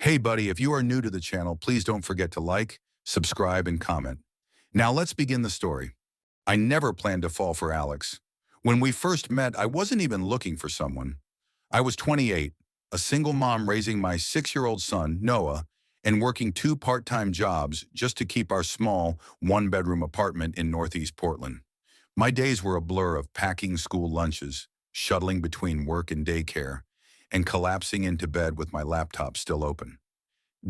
Hey buddy, if you are new to the channel, please don't forget to like, subscribe, and comment. Now let's begin the story. I never planned to fall for Alex. When we first met, I wasn't even looking for someone. I was 28, a single mom raising my 6-year-old son, Noah, and working 2 part-time jobs just to keep our small, one-bedroom apartment in Northeast Portland. My days were a blur of packing school lunches, shuttling between work and daycare, and collapsing into bed with my laptop still open.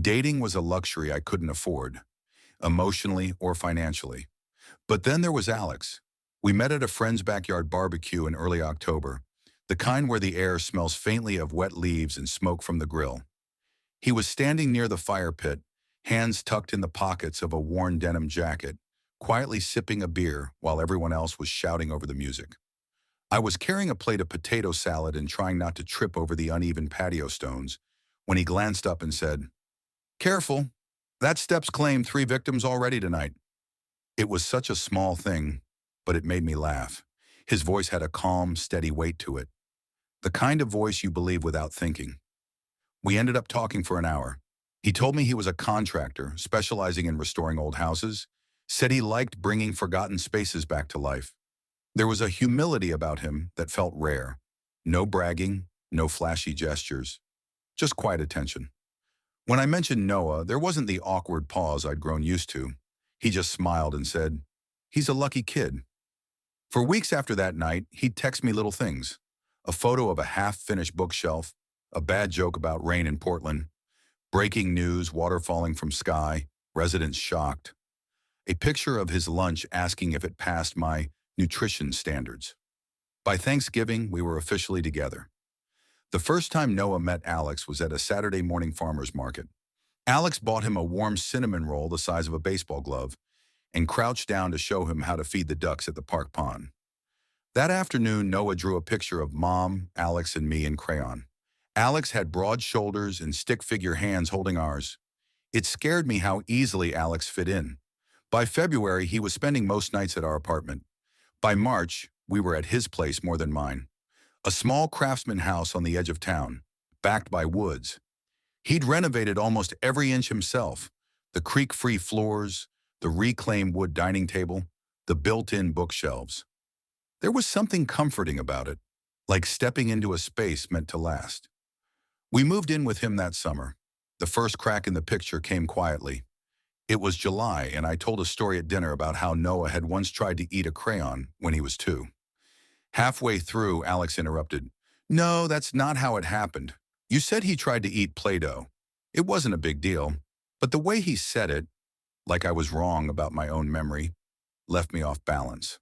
Dating was a luxury I couldn't afford, emotionally or financially. But then there was Alex. We met at a friend's backyard barbecue in early October, the kind where the air smells faintly of wet leaves and smoke from the grill. He was standing near the fire pit, hands tucked in the pockets of a worn denim jacket, quietly sipping a beer while everyone else was shouting over the music. I was carrying a plate of potato salad and trying not to trip over the uneven patio stones when he glanced up and said, "Careful, that steps claim 3 victims already tonight." It was such a small thing, but it made me laugh. His voice had a calm, steady weight to it. The kind of voice you believe without thinking. We ended up talking for an hour. He told me he was a contractor specializing in restoring old houses, said he liked bringing forgotten spaces back to life. There was a humility about him that felt rare. No bragging, no flashy gestures, just quiet attention. When I mentioned Noah, there wasn't the awkward pause I'd grown used to. He just smiled and said, "He's a lucky kid." For weeks after that night, he'd text me little things. A photo of a half-finished bookshelf, a bad joke about rain in Portland, breaking news, water falling from sky, residents shocked. A picture of his lunch asking if it passed my nutrition standards. By Thanksgiving, we were officially together. The first time Noah met Alex was at a Saturday morning farmer's market. Alex bought him a warm cinnamon roll the size of a baseball glove and crouched down to show him how to feed the ducks at the park pond. That afternoon, Noah drew a picture of Mom, Alex, and me in crayon. Alex had broad shoulders and stick-figure hands holding ours. It scared me how easily Alex fit in. By February, he was spending most nights at our apartment. By March, we were at his place more than mine. A small craftsman house on the edge of town, backed by woods. He'd renovated almost every inch himself. The creak-free floors, the reclaimed wood dining table, the built-in bookshelves. There was something comforting about it, like stepping into a space meant to last. We moved in with him that summer. The first crack in the picture came quietly. It was July, and I told a story at dinner about how Noah had once tried to eat a crayon when he was 2. Halfway through, Alex interrupted. "No, that's not how it happened. You said he tried to eat Play-Doh. It wasn't a big deal, but the way he said it, like I was wrong about my own memory, left me off balance."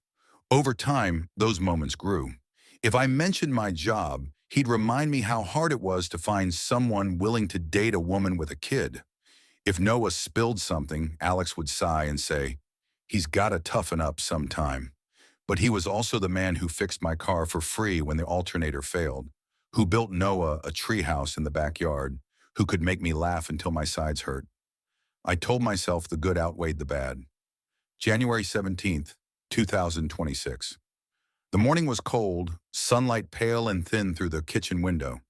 Over time, those moments grew. If I mentioned my job, he'd remind me how hard it was to find someone willing to date a woman with a kid. If Noah spilled something, Alex would sigh and say, "He's got to toughen up sometime." But he was also the man who fixed my car for free when the alternator failed, who built Noah a treehouse in the backyard, who could make me laugh until my sides hurt. I told myself the good outweighed the bad. January 17th, 2026. The morning was cold, sunlight pale and thin through the kitchen window.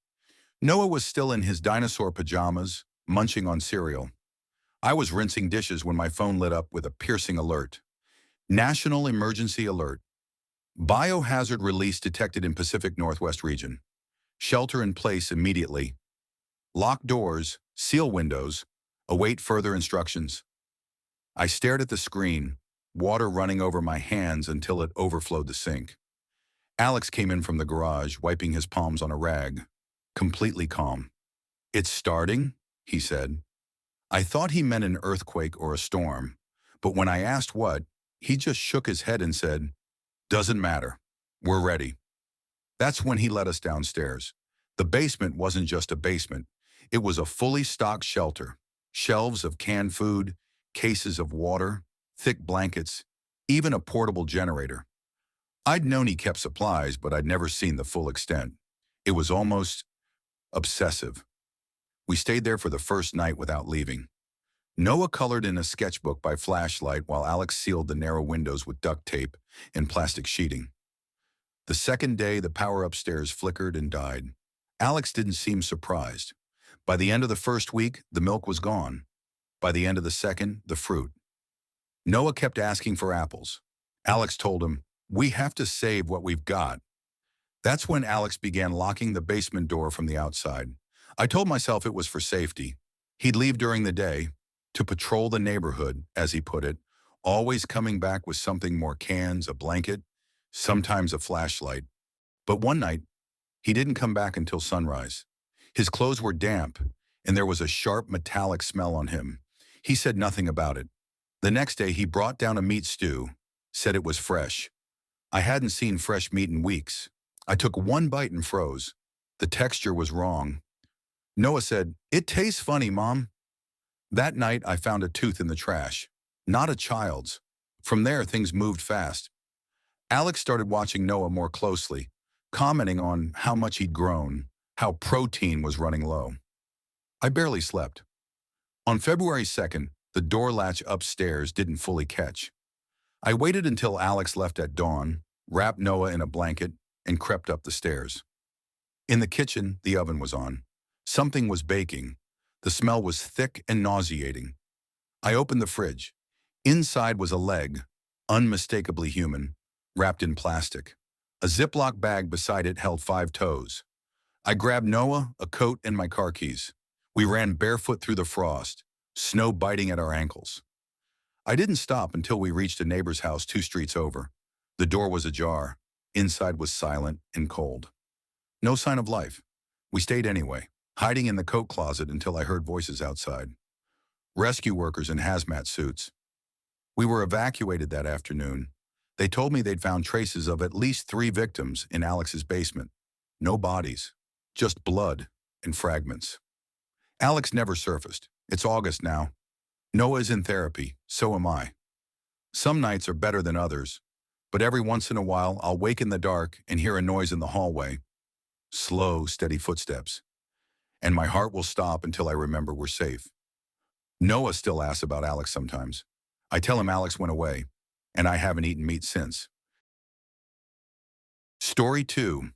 Noah was still in his dinosaur pajamas, munching on cereal. I was rinsing dishes when my phone lit up with a piercing alert. National Emergency Alert. Biohazard release detected in Pacific Northwest region. Shelter in place immediately. Lock doors, seal windows, await further instructions. I stared at the screen, water running over my hands until it overflowed the sink. Alex came in from the garage, wiping his palms on a rag, completely calm. "It's starting," he said. I thought he meant an earthquake or a storm, but when I asked what, he just shook his head and said, "Doesn't matter. We're ready." That's when he led us downstairs. The basement wasn't just a basement. It was a fully stocked shelter. Shelves of canned food, cases of water, thick blankets, even a portable generator. I'd known he kept supplies, but I'd never seen the full extent. It was almost obsessive. We stayed there for the first night without leaving. Noah colored in a sketchbook by flashlight while Alex sealed the narrow windows with duct tape and plastic sheeting. The second day, the power upstairs flickered and died. Alex didn't seem surprised. By the end of the first week, the milk was gone. By the end of the second, the fruit. Noah kept asking for apples. Alex told him, "We have to save what we've got." That's when Alex began locking the basement door from the outside. I told myself it was for safety. He'd leave during the day to patrol the neighborhood, as he put it, always coming back with something: more cans, a blanket, sometimes a flashlight. But one night, he didn't come back until sunrise. His clothes were damp, and there was a sharp metallic smell on him. He said nothing about it. The next day, he brought down a meat stew, said it was fresh. I hadn't seen fresh meat in weeks. I took one bite and froze. The texture was wrong. Noah said, "It tastes funny, Mom." That night, I found a tooth in the trash. Not a child's. From there, things moved fast. Alex started watching Noah more closely, commenting on how much he'd grown, how protein was running low. I barely slept. On February 2nd, the door latch upstairs didn't fully catch. I waited until Alex left at dawn, wrapped Noah in a blanket, and crept up the stairs. In the kitchen, the oven was on. Something was baking. The smell was thick and nauseating. I opened the fridge. Inside was a leg, unmistakably human, wrapped in plastic. A Ziploc bag beside it held 5 toes. I grabbed Noah, a coat, and my car keys. We ran barefoot through the frost, snow biting at our ankles. I didn't stop until we reached a neighbor's house 2 streets over. The door was ajar. Inside was silent and cold. No sign of life. We stayed anyway, hiding in the coat closet until I heard voices outside. Rescue workers in hazmat suits. We were evacuated that afternoon. They told me they'd found traces of at least 3 victims in Alex's basement. No bodies, just blood and fragments. Alex never surfaced. It's August now. Noah is in therapy, so am I. Some nights are better than others, but every once in a while I'll wake in the dark and hear a noise in the hallway. Slow, steady footsteps. And my heart will stop until I remember we're safe. Noah still asks about Alex sometimes. I tell him Alex went away, and I haven't eaten meat since. Story 2.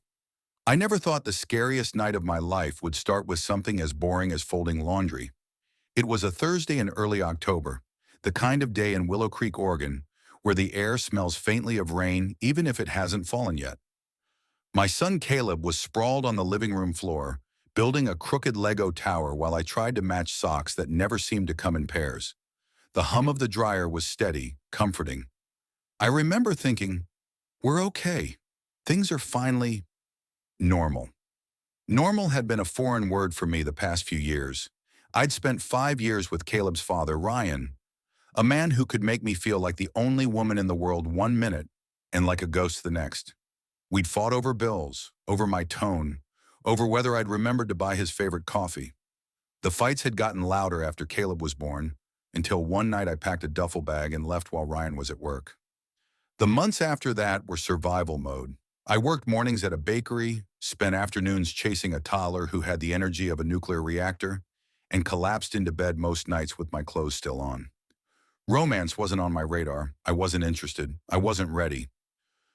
I never thought the scariest night of my life would start with something as boring as folding laundry. It was a Thursday in early October, the kind of day in Willow Creek, Oregon, where the air smells faintly of rain even if it hasn't fallen yet. My son Caleb was sprawled on the living room floor, building a crooked Lego tower while I tried to match socks that never seemed to come in pairs. The hum of the dryer was steady, comforting. I remember thinking, we're okay. Things are finally normal. Normal had been a foreign word for me the past few years. I'd spent 5 years with Caleb's father, Ryan, a man who could make me feel like the only woman in the world one minute and like a ghost the next. We'd fought over bills, over my tone, over whether I'd remembered to buy his favorite coffee. The fights had gotten louder after Caleb was born, until one night I packed a duffel bag and left while Ryan was at work. The months after that were survival mode. I worked mornings at a bakery, spent afternoons chasing a toddler who had the energy of a nuclear reactor, and collapsed into bed most nights with my clothes still on. Romance wasn't on my radar. I wasn't interested. I wasn't ready.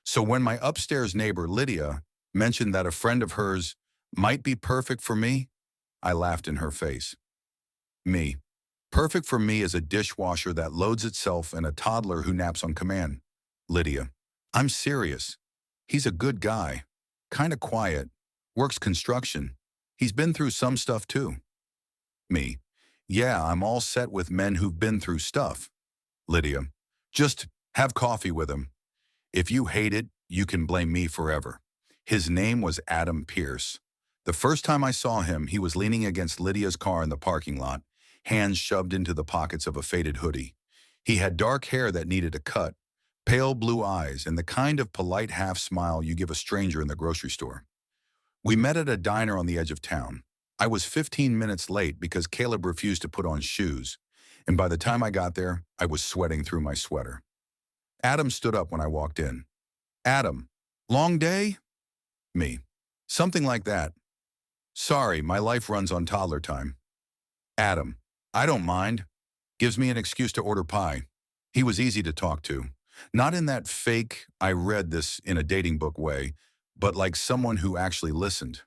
So when my upstairs neighbor, Lydia, mentioned that a friend of hers might be perfect for me, I laughed in her face. Me. Perfect for me is a dishwasher that loads itself and a toddler who naps on command. Lydia. I'm serious. He's a good guy. Kinda quiet. Works construction. He's been through some stuff too. Me. Yeah, I'm all set with men who've been through stuff. Lydia. Just have coffee with him. If you hate it, you can blame me forever. His name was Adam Pierce. The first time I saw him, he was leaning against Lydia's car in the parking lot, hands shoved into the pockets of a faded hoodie. He had dark hair that needed a cut, pale blue eyes, and the kind of polite half smile you give a stranger in the grocery store. We met at a diner on the edge of town. I was 15 minutes late because Caleb refused to put on shoes, and by the time I got there, I was sweating through my sweater. Adam stood up when I walked in. Adam, long day? Me. Something like that. Sorry, my life runs on toddler time. Adam, I don't mind. Gives me an excuse to order pie. He was easy to talk to. Not in that fake, I read this in a dating book way, but like someone who actually listened.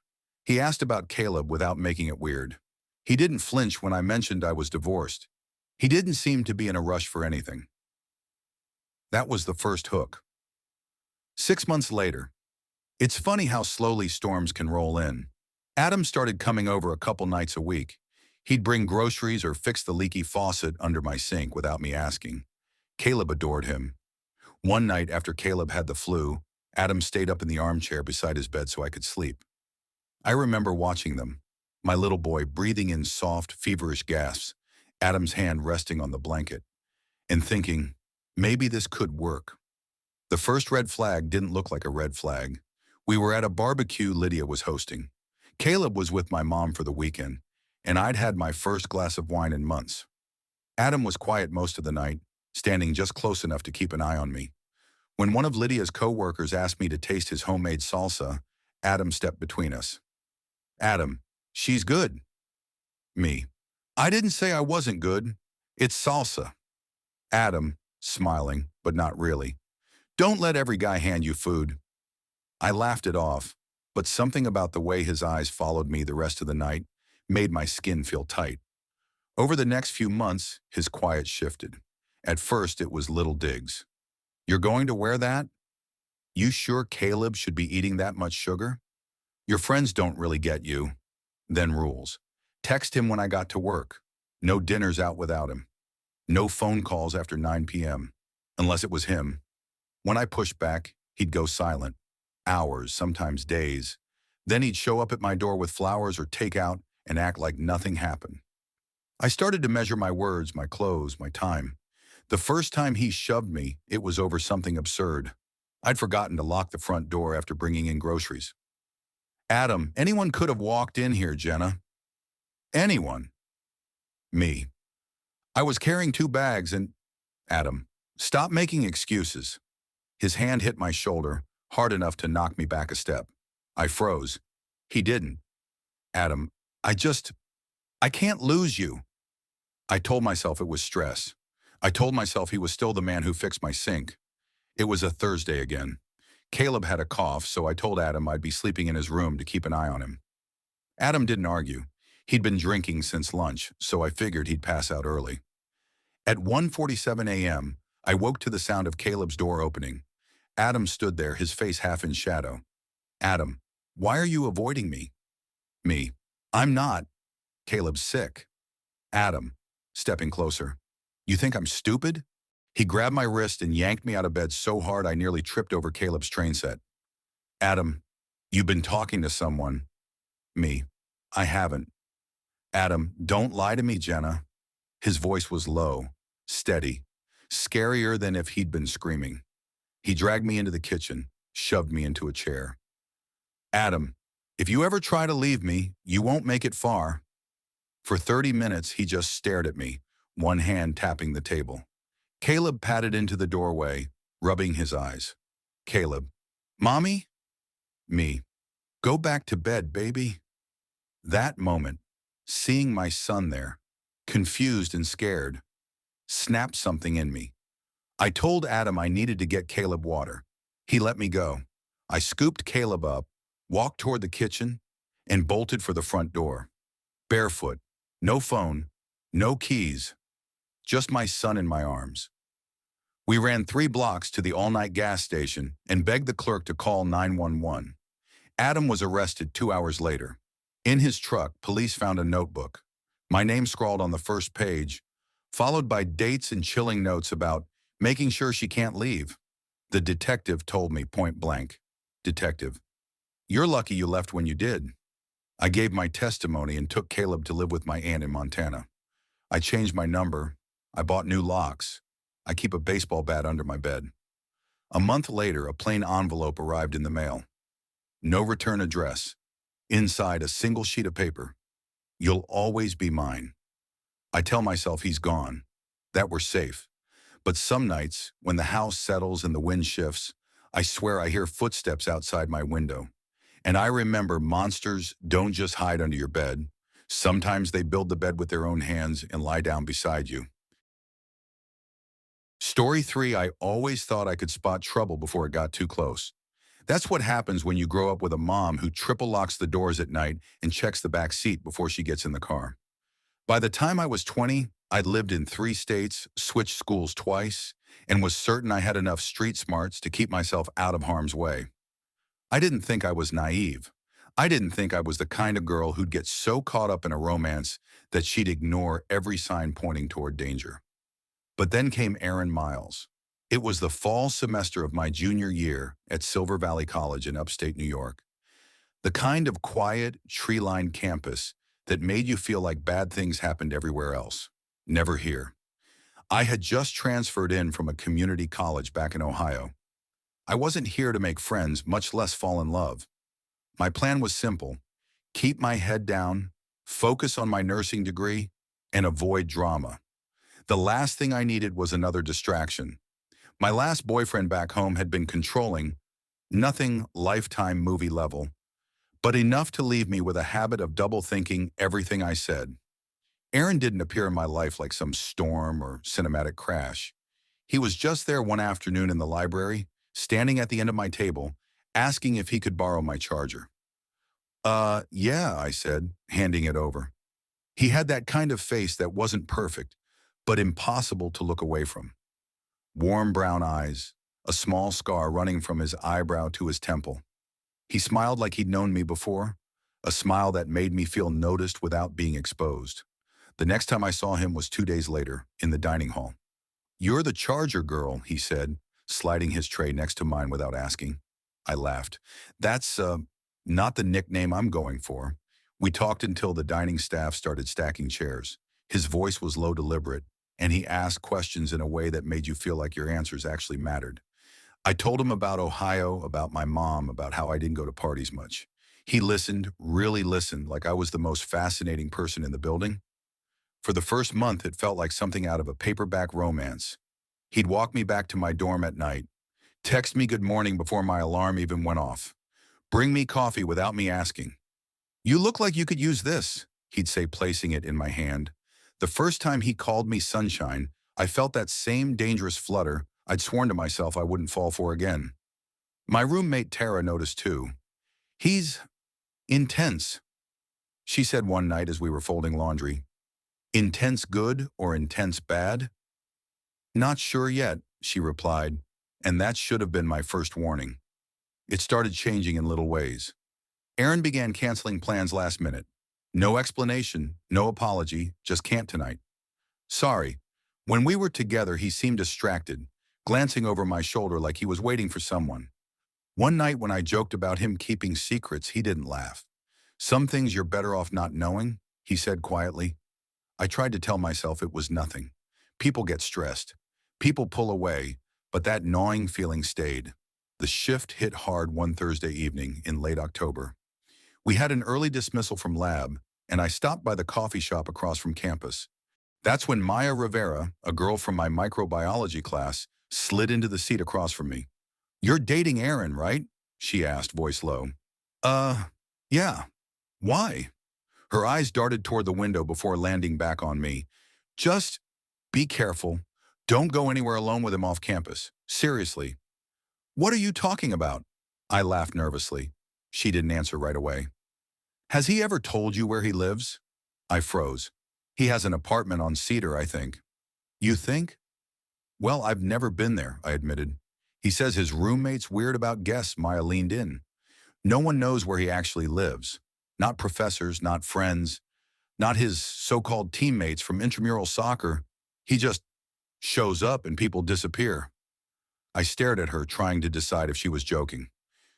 He asked about Caleb without making it weird. He didn't flinch when I mentioned I was divorced. He didn't seem to be in a rush for anything. That was the first hook. 6 months later. It's funny how slowly storms can roll in. Adam started coming over a couple nights a week. He'd bring groceries or fix the leaky faucet under my sink without me asking. Caleb adored him. One night after Caleb had the flu, Adam stayed up in the armchair beside his bed so I could sleep. I remember watching them, my little boy breathing in soft, feverish gasps, Adam's hand resting on the blanket, and thinking, maybe this could work. The first red flag didn't look like a red flag. We were at a barbecue Lydia was hosting. Caleb was with my mom for the weekend, and I'd had my first glass of wine in months. Adam was quiet most of the night, standing just close enough to keep an eye on me. When one of Lydia's co-workers asked me to taste his homemade salsa, Adam stepped between us. Adam, she's good. Me. I didn't say I wasn't good. It's salsa. Adam, smiling, but not really. Don't let every guy hand you food. I laughed it off, but something about the way his eyes followed me the rest of the night made my skin feel tight. Over the next few months, his quiet shifted. At first, it was little digs. You're going to wear that? You sure Caleb should be eating that much sugar? Your friends don't really get you. Then rules. Text him when I got to work. No dinners out without him. No phone calls after 9 p.m., unless it was him. When I pushed back, he'd go silent. Hours, sometimes days. Then he'd show up at my door with flowers or takeout and act like nothing happened. I started to measure my words, my clothes, my time. The first time he shoved me, it was over something absurd. I'd forgotten to lock the front door after bringing in groceries. Adam, anyone could have walked in here, Jenna. Anyone. Me. I was carrying 2 bags and... Adam, stop making excuses. His hand hit my shoulder, hard enough to knock me back a step. I froze. He didn't. Adam, I can't lose you. I told myself it was stress. I told myself he was still the man who fixed my sink. It was a Thursday again. Caleb had a cough, so I told Adam I'd be sleeping in his room to keep an eye on him. Adam didn't argue. He'd been drinking since lunch, so I figured he'd pass out early. At 1:47 a.m., I woke to the sound of Caleb's door opening. Adam stood there, his face half in shadow. Adam, why are you avoiding me? Me. I'm not. Caleb's sick. Adam, stepping closer. You think I'm stupid? He grabbed my wrist and yanked me out of bed so hard I nearly tripped over Caleb's train set. Adam, you've been talking to someone. Me. I haven't. Adam, don't lie to me, Jenna. His voice was low, steady, scarier than if he'd been screaming. He dragged me into the kitchen, shoved me into a chair. Adam, if you ever try to leave me, you won't make it far. For 30 minutes, he just stared at me, one hand tapping the table. Caleb patted into the doorway, rubbing his eyes. Caleb, Mommy? Me. Go back to bed, baby. That moment, seeing my son there, confused and scared, snapped something in me. I told Adam I needed to get Caleb water. He let me go. I scooped Caleb up, walked toward the kitchen, and bolted for the front door. Barefoot, no phone, no keys, just my son in my arms. We ran 3 blocks to the all-night gas station and begged the clerk to call 911. Adam was arrested 2 hours later. In his truck, police found a notebook. My name scrawled on the first page, followed by dates and chilling notes about making sure she can't leave. The detective told me point blank, Detective, you're lucky you left when you did. I gave my testimony and took Caleb to live with my aunt in Montana. I changed my number. I bought new locks. I keep a baseball bat under my bed. A month later, a plain envelope arrived in the mail. No return address. Inside, a single sheet of paper. You'll always be mine. I tell myself he's gone, that we're safe. But some nights, when the house settles and the wind shifts, I swear I hear footsteps outside my window. And I remember monsters don't just hide under your bed. Sometimes they build the bed with their own hands and lie down beside you. Story 3, I always thought I could spot trouble before it got too close. That's what happens when you grow up with a mom who triple locks the doors at night and checks the back seat before she gets in the car. By the time I was 20, I'd lived in 3 states, switched schools twice, and was certain I had enough street smarts to keep myself out of harm's way. I didn't think I was naive. I didn't think I was the kind of girl who'd get so caught up in a romance that she'd ignore every sign pointing toward danger. But then came Aaron Miles. It was the fall semester of my junior year at Silver Valley College in upstate New York. The kind of quiet, tree-lined campus that made you feel like bad things happened everywhere else. Never here. I had just transferred in from a community college back in Ohio. I wasn't here to make friends, much less fall in love. My plan was simple: keep my head down, focus on my nursing degree, and avoid drama. The last thing I needed was another distraction. My last boyfriend back home had been controlling, nothing Lifetime movie level, but enough to leave me with a habit of double-thinking everything I said. Aaron didn't appear in my life like some storm or cinematic crash. He was just there one afternoon in the library, standing at the end of my table, asking if he could borrow my charger. Yeah, I said, handing it over. He had that kind of face that wasn't perfect, but impossible to look away from. Warm brown eyes, a small scar running from his eyebrow to his temple. He smiled like he'd known me before, a smile that made me feel noticed without being exposed. The next time I saw him was 2 days later, in the dining hall. "You're the charger girl," he said, sliding his tray next to mine without asking. I laughed. "That's, not the nickname I'm going for." We talked until the dining staff started stacking chairs. His voice was low, deliberate, and he asked questions in a way that made you feel like your answers actually mattered. I told him about Ohio, about my mom, about how I didn't go to parties much. He listened, really listened, like I was the most fascinating person in the building. For the first month, it felt like something out of a paperback romance. He'd walk me back to my dorm at night, text me good morning before my alarm even went off, bring me coffee without me asking. "You look like you could use this," he'd say, placing it in my hand. The first time he called me sunshine, I felt that same dangerous flutter I'd sworn to myself I wouldn't fall for again. My roommate Tara noticed too. "He's intense," she said one night as we were folding laundry. "Intense good or intense bad?" "Not sure yet," she replied, and that should have been my first warning. It started changing in little ways. Aaron began canceling plans last minute. No explanation, no apology, just can't tonight. "Sorry." When we were together, he seemed distracted, glancing over my shoulder like he was waiting for someone. One night when I joked about him keeping secrets, he didn't laugh. "Some things you're better off not knowing," he said quietly. I tried to tell myself it was nothing. People get stressed. People pull away, but that gnawing feeling stayed. The shift hit hard one Thursday evening in late October. We had an early dismissal from lab, and I stopped by the coffee shop across from campus. That's when Maya Rivera, a girl from my microbiology class, slid into the seat across from me. "You're dating Aaron, right?" she asked, voice low. Uh, yeah. Why?" Her eyes darted toward the window before landing back on me. "Just be careful. Don't go anywhere alone with him off campus. Seriously." "What are you talking about?" I laughed nervously. She didn't answer right away. "Has he ever told you where he lives?" I froze. "He has an apartment on Cedar, I think." "You think?" "Well, I've never been there," I admitted. "He says his roommate's weird about guests." Maya leaned in. "No one knows where he actually lives. Not professors, not friends, not his so-called teammates from intramural soccer. He just shows up and people disappear." I stared at her, trying to decide if she was joking.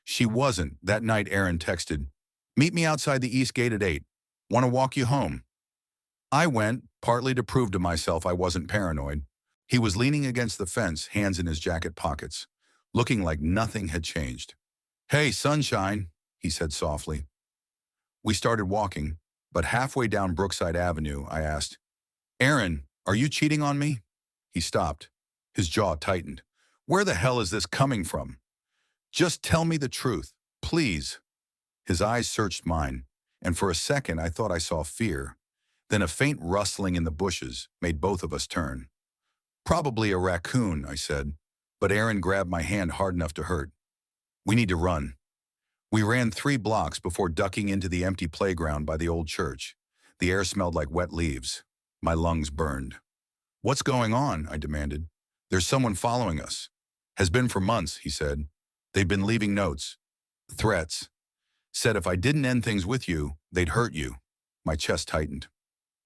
She wasn't. That night, Aaron texted, "Meet me outside the East Gate at 8. Want to walk you home?" I went, partly to prove to myself I wasn't paranoid. He was leaning against the fence, hands in his jacket pockets, looking like nothing had changed. "Hey, sunshine," he said softly. We started walking, but halfway down Brookside Avenue, I asked, "Aaron, are you cheating on me?" He stopped. His jaw tightened. "Where the hell is this coming from? Just tell me the truth, please." His eyes searched mine, and for a second I thought I saw fear. Then a faint rustling in the bushes made both of us turn. "Probably a raccoon," I said, but Aaron grabbed my hand hard enough to hurt. "We need to run." We ran 3 blocks before ducking into the empty playground by the old church. The air smelled like wet leaves. My lungs burned. "What's going on?" I demanded. "There's someone following us." "Has been for months," he said. "They've been leaving notes, threats. Said if I didn't end things with you, they'd hurt you." My chest tightened.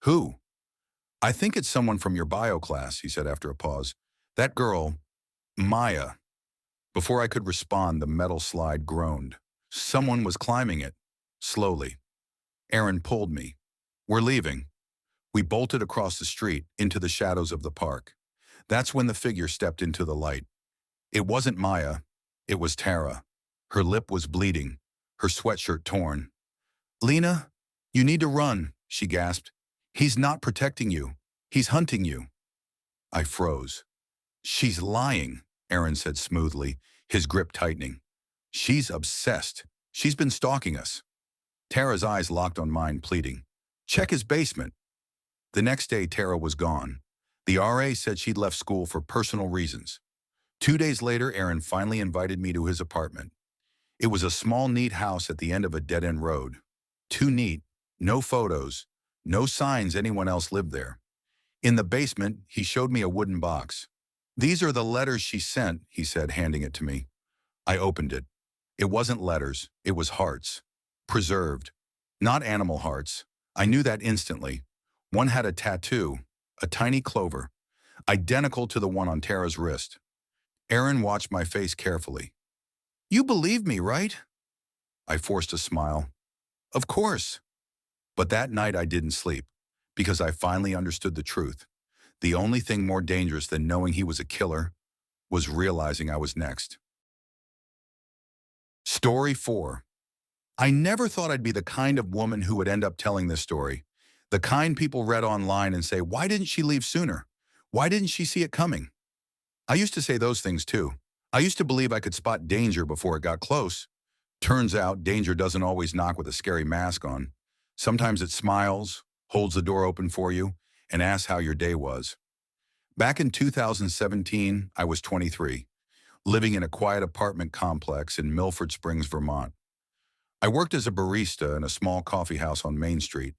"Who?" "I think it's someone from your bio class," he said after a pause. "That girl, Maya." Before I could respond, the metal slide groaned. Someone was climbing it. Slowly. Aaron pulled me. "We're leaving." We bolted across the street, into the shadows of the park. That's when the figure stepped into the light. It wasn't Maya. It was Tara. Her lip was bleeding, her sweatshirt torn. "Lena, you need to run," she gasped. "He's not protecting you. He's hunting you." I froze. "She's lying," Aaron said smoothly, his grip tightening. "She's obsessed. She's been stalking us." Tara's eyes locked on mine, pleading, "Check his basement." The next day, Tara was gone. The RA said she'd left school for personal reasons. 2 days later, Aaron finally invited me to his apartment. It was a small, neat house at the end of a dead-end road. Too neat, no photos, no signs anyone else lived there. In the basement, he showed me a wooden box. "These are the letters she sent," he said, handing it to me. I opened it. It wasn't letters, it was hearts. Preserved. Not animal hearts. I knew that instantly. One had a tattoo, a tiny clover, identical to the one on Tara's wrist. Aaron watched my face carefully. "You believe me, right?" I forced a smile. "Of course." But that night I didn't sleep, because I finally understood the truth. The only thing more dangerous than knowing he was a killer was realizing I was next. Story 4. I never thought I'd be the kind of woman who would end up telling this story. The kind people read online and say, "Why didn't she leave sooner? Why didn't she see it coming?" I used to say those things too. I used to believe I could spot danger before it got close. Turns out danger doesn't always knock with a scary mask on. Sometimes it smiles, holds the door open for you, and asks how your day was. Back in 2017, I was 23, living in a quiet apartment complex in Milford Springs, Vermont. I worked as a barista in a small coffee house on Main Street,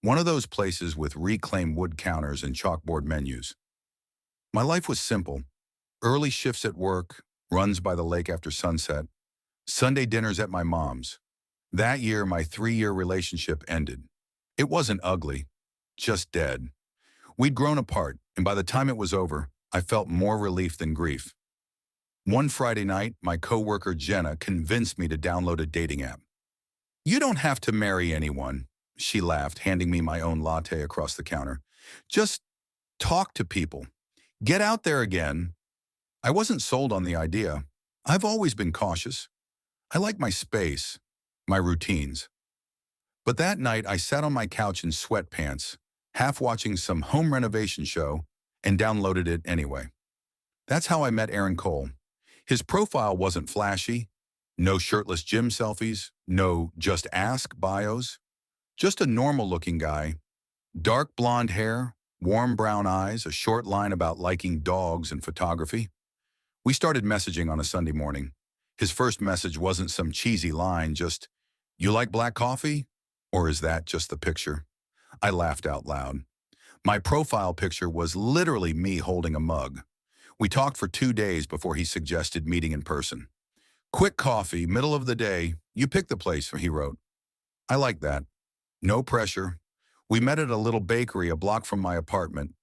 one of those places with reclaimed wood counters and chalkboard menus. My life was simple. Early shifts at work, runs by the lake after sunset, Sunday dinners at my mom's. That year, my 3-year relationship ended. It wasn't ugly, just dead. We'd grown apart, and by the time it was over, I felt more relief than grief. One Friday night, my coworker Jenna convinced me to download a dating app. "You don't have to marry anyone," she laughed, handing me my own latte across the counter. "Just talk to people. Get out there again." I wasn't sold on the idea. I've always been cautious. I like my space, my routines. But that night, I sat on my couch in sweatpants, half watching some home renovation show, and downloaded it anyway. That's how I met Aaron Cole. His profile wasn't flashy. No shirtless gym selfies, no just ask bios. Just a normal-looking guy. Dark blonde hair, warm brown eyes, a short line about liking dogs and photography. We started messaging on a Sunday morning. His first message wasn't some cheesy line, just, "You like black coffee? Or is that just the picture?" I laughed out loud. My profile picture was literally me holding a mug. We talked for 2 days before he suggested meeting in person. "Quick coffee, middle of the day. You pick the place," he wrote. I liked that. No pressure. We met at a little bakery a block from my apartment.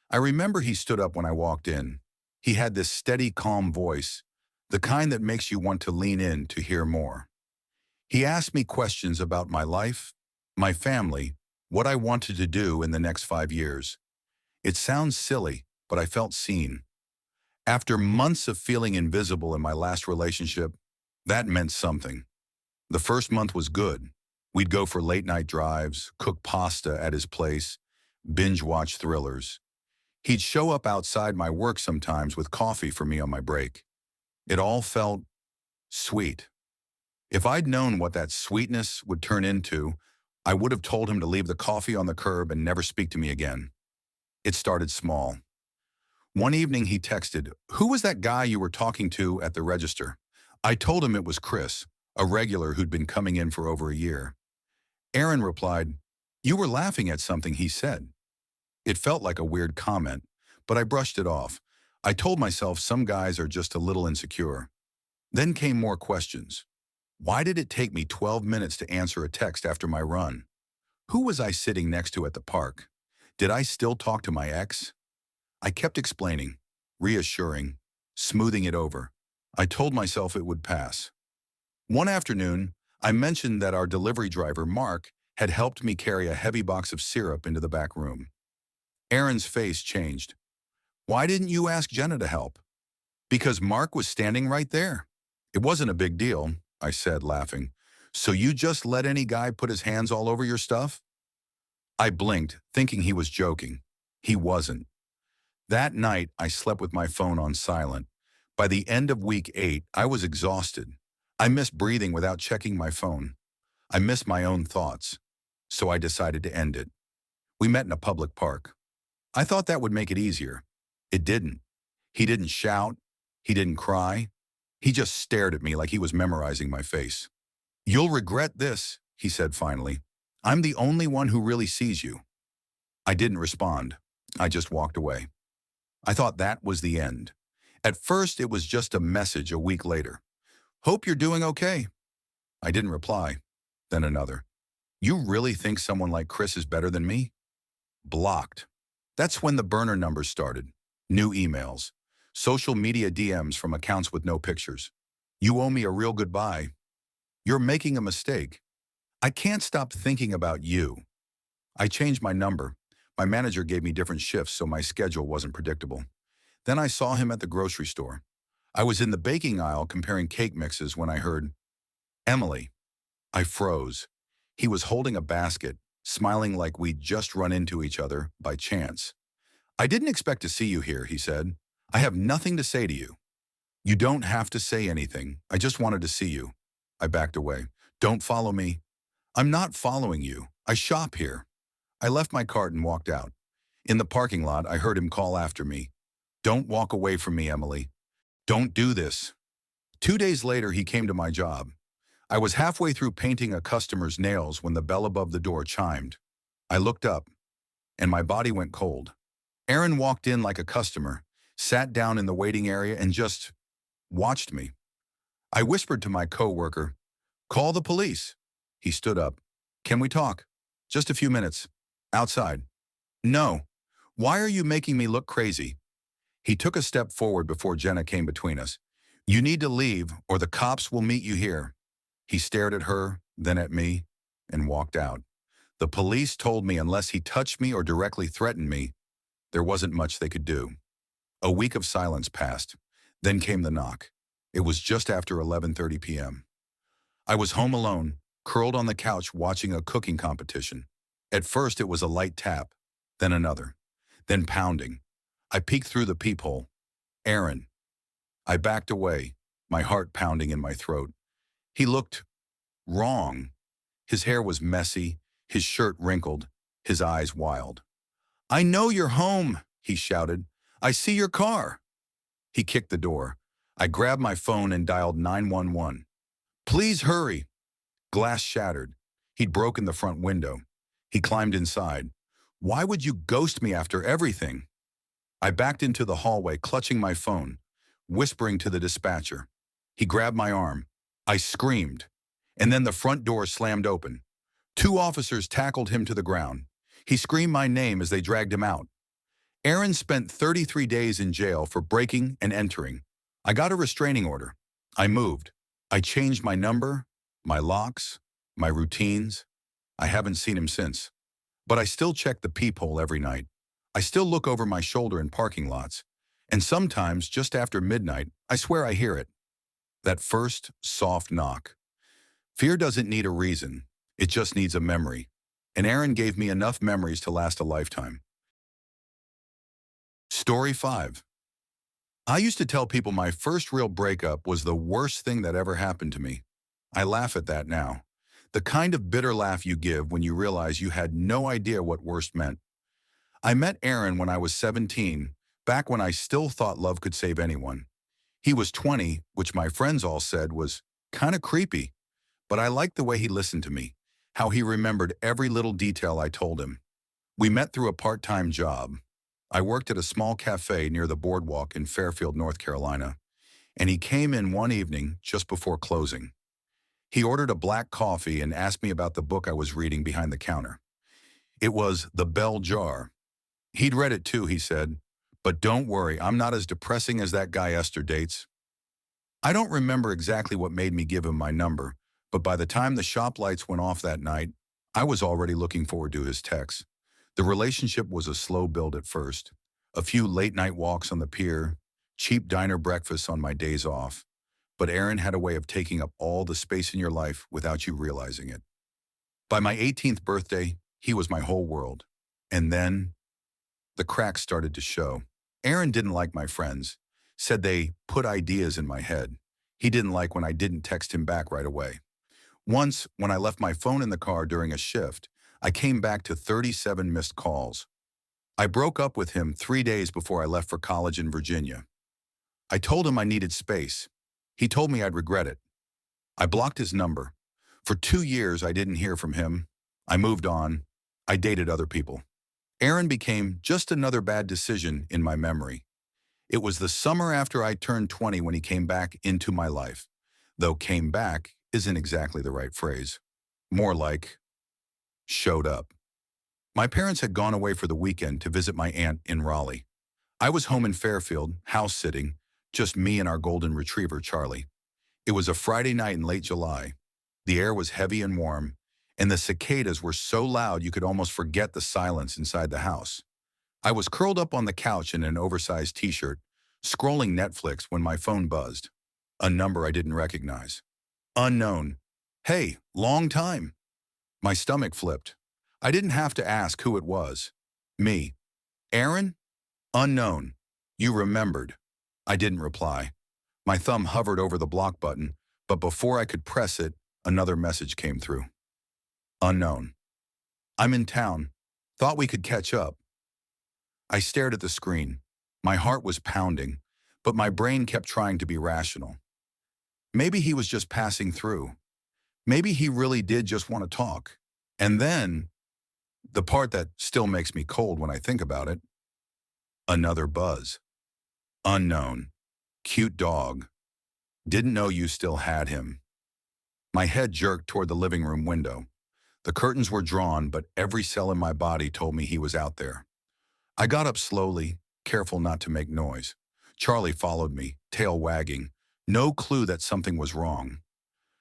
I remember he stood up when I walked in. He had this steady, calm voice, the kind that makes you want to lean in to hear more. He asked me questions about my life, my family, what I wanted to do in the next 5 years. It sounds silly, but I felt seen. After months of feeling invisible in my last relationship, that meant something. The first month was good. We'd go for late-night drives, cook pasta at his place, binge-watch thrillers. He'd show up outside my work sometimes with coffee for me on my break. It all felt sweet. If I'd known what that sweetness would turn into, I would have told him to leave the coffee on the curb and never speak to me again. It started small. One evening he texted, "Who was that guy you were talking to at the register?" I told him it was Chris, a regular who'd been coming in for over a year. Aaron replied, You were laughing at something he said. It felt like a weird comment, but I brushed it off. I told myself some guys are just a little insecure. Then came more questions. Why did it take me 12 minutes to answer a text after my run? Who was I sitting next to at the park? Did I still talk to my ex? I kept explaining, reassuring, smoothing it over. I told myself it would pass. One afternoon, I mentioned that our delivery driver, Mark, had helped me carry a heavy box of syrup into the back room. Aaron's face changed. Why didn't you ask Jenna to help? Because Mark was standing right there. It wasn't a big deal, I said, laughing. So you just let any guy put his hands all over your stuff? I blinked, thinking he was joking. He wasn't. That night, I slept with my phone on silent. By the end of week 8, I was exhausted. I missed breathing without checking my phone. I missed my own thoughts. So I decided to end it. We met in a public park. I thought that would make it easier. It didn't. He didn't shout. He didn't cry. He just stared at me like he was memorizing my face. You'll regret this, he said finally. I'm the only one who really sees you. I didn't respond. I just walked away. I thought that was the end. At first, it was just a message a week later. Hope you're doing okay. I didn't reply. Then another. You really think someone like Chris is better than me? Blocked. That's when the burner numbers started. New emails. Social media DMs from accounts with no pictures. You owe me a real goodbye. You're making a mistake. I can't stop thinking about you. I changed my number. My manager gave me different shifts so my schedule wasn't predictable. Then I saw him at the grocery store. I was in the baking aisle comparing cake mixes when I heard, Emily. I froze. He was holding a basket, smiling like we'd just run into each other by chance. I didn't expect to see you here, he said. I have nothing to say to you. You don't have to say anything. I just wanted to see you. I backed away. Don't follow me. I'm not following you. I shop here. I left my cart and walked out. In the parking lot, I heard him call after me. Don't walk away from me, Emily. Don't do this. 2 days later, he came to my job. I was halfway through painting a customer's nails when the bell above the door chimed. I looked up, and my body went cold. Aaron walked in like a customer, sat down in the waiting area, and just watched me. I whispered to my coworker, call the police. He stood up. Can we talk? Just a few minutes. Outside. No. Why are you making me look crazy? He took a step forward before Jenna came between us. You need to leave, or the cops will meet you here. He stared at her, then at me, and walked out. The police told me unless he touched me or directly threatened me, there wasn't much they could do. A week of silence passed. Then came the knock. It was just after 11:30 p.m. I was home alone, curled on the couch watching a cooking competition. At first it was a light tap, then another, then pounding. I peeked through the peephole. Aaron. I backed away, my heart pounding in my throat. He looked wrong. His hair was messy, his shirt wrinkled, his eyes wild. I know you're home, he shouted. I see your car. He kicked the door. I grabbed my phone and dialed 911. Please hurry. Glass shattered. He'd broken the front window. He climbed inside. Why would you ghost me after everything? I backed into the hallway, clutching my phone, whispering to the dispatcher. He grabbed my arm. I screamed. And then the front door slammed open. 2 officers tackled him to the ground. He screamed my name as they dragged him out. Aaron spent 33 days in jail for breaking and entering. I got a restraining order. I moved. I changed my number, my locks, my routines. I haven't seen him since. But I still check the peephole every night. I still look over my shoulder in parking lots. And sometimes, just after midnight, I swear I hear it. That first, soft knock. Fear doesn't need a reason. It just needs a memory. And Aaron gave me enough memories to last a lifetime. Story 5. I used to tell people my first real breakup was the worst thing that ever happened to me. I laugh at that now. The kind of bitter laugh you give when you realize you had no idea what worst meant. I met Aaron when I was 17, back when I still thought love could save anyone. He was 20, which my friends all said was kind of creepy, but I liked the way he listened to me. how he remembered every little detail I told him. We met through a part-time job. I worked at a small cafe near the boardwalk in Fairfield, North Carolina, and he came in one evening just before closing. He ordered a black coffee and asked me about the book I was reading behind the counter. It was The Bell Jar. He'd read it too, he said, but don't worry, I'm not as depressing as that guy Esther dates. I don't remember exactly what made me give him my number, but by the time the shop lights went off that night, I was already looking forward to his texts. The relationship was a slow build at first. A few late-night walks on the pier, cheap diner breakfasts on my days off. But Aaron had a way of taking up all the space in your life without you realizing it. By my 18th birthday, he was my whole world. And then, the cracks started to show. Aaron didn't like my friends, said they put ideas in my head. He didn't like when I didn't text him back right away. Once, when I left my phone in the car during a shift, I came back to 37 missed calls. I broke up with him 3 days before I left for college in Virginia. I told him I needed space. He told me I'd regret it. I blocked his number. For 2 years, I didn't hear from him. I moved on. I dated other people. Aaron became just another bad decision in my memory. It was the summer after I turned 20 when he came back into my life. Though came back isn't exactly the right phrase. More like showed up. My parents had gone away for the weekend to visit my aunt in Raleigh. I was home in Fairfield, house sitting, just me and our golden retriever, Charlie. It was a Friday night in late July. The air was heavy and warm, and the cicadas were so loud you could almost forget the silence inside the house. I was curled up on the couch in an oversized t-shirt, scrolling Netflix when my phone buzzed. A number I didn't recognize. Unknown. Hey, long time. My stomach flipped. I didn't have to ask who it was. Me. Aaron? Unknown. You remembered. I didn't reply. My thumb hovered over the block button, but before I could press it, another message came through. Unknown. I'm in town. Thought we could catch up. I stared at the screen. My heart was pounding, but my brain kept trying to be rational. Maybe he was just passing through. Maybe he really did just want to talk. And then, the part that still makes me cold when I think about it, another buzz. Unknown. Cute dog. Didn't know you still had him. My head jerked toward the living room window. The curtains were drawn, but every cell in my body told me he was out there. I got up slowly, careful not to make noise. Charlie followed me, tail wagging. No clue that something was wrong.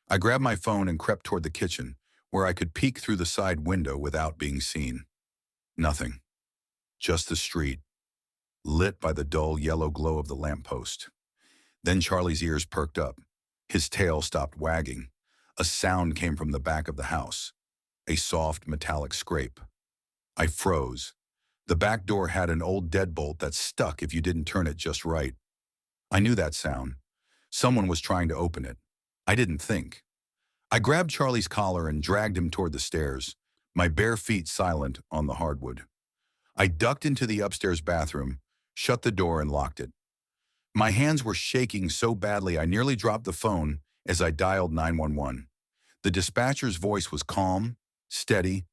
I grabbed my phone and crept toward the kitchen, where I could peek through the side window without being seen. Nothing. Just the street, lit by the dull yellow glow of the lamppost. Then Charlie's ears perked up. His tail stopped wagging. A sound came from the back of the house. A soft, metallic scrape. I froze. The back door had an old deadbolt that stuck if you didn't turn it just right. I knew that sound. Someone was trying to open it. I didn't think. I grabbed Charlie's collar and dragged him toward the stairs, my bare feet silent on the hardwood. I ducked into the upstairs bathroom, shut the door and locked it. My hands were shaking so badly I nearly dropped the phone as I dialed 911. The dispatcher's voice was calm, steady,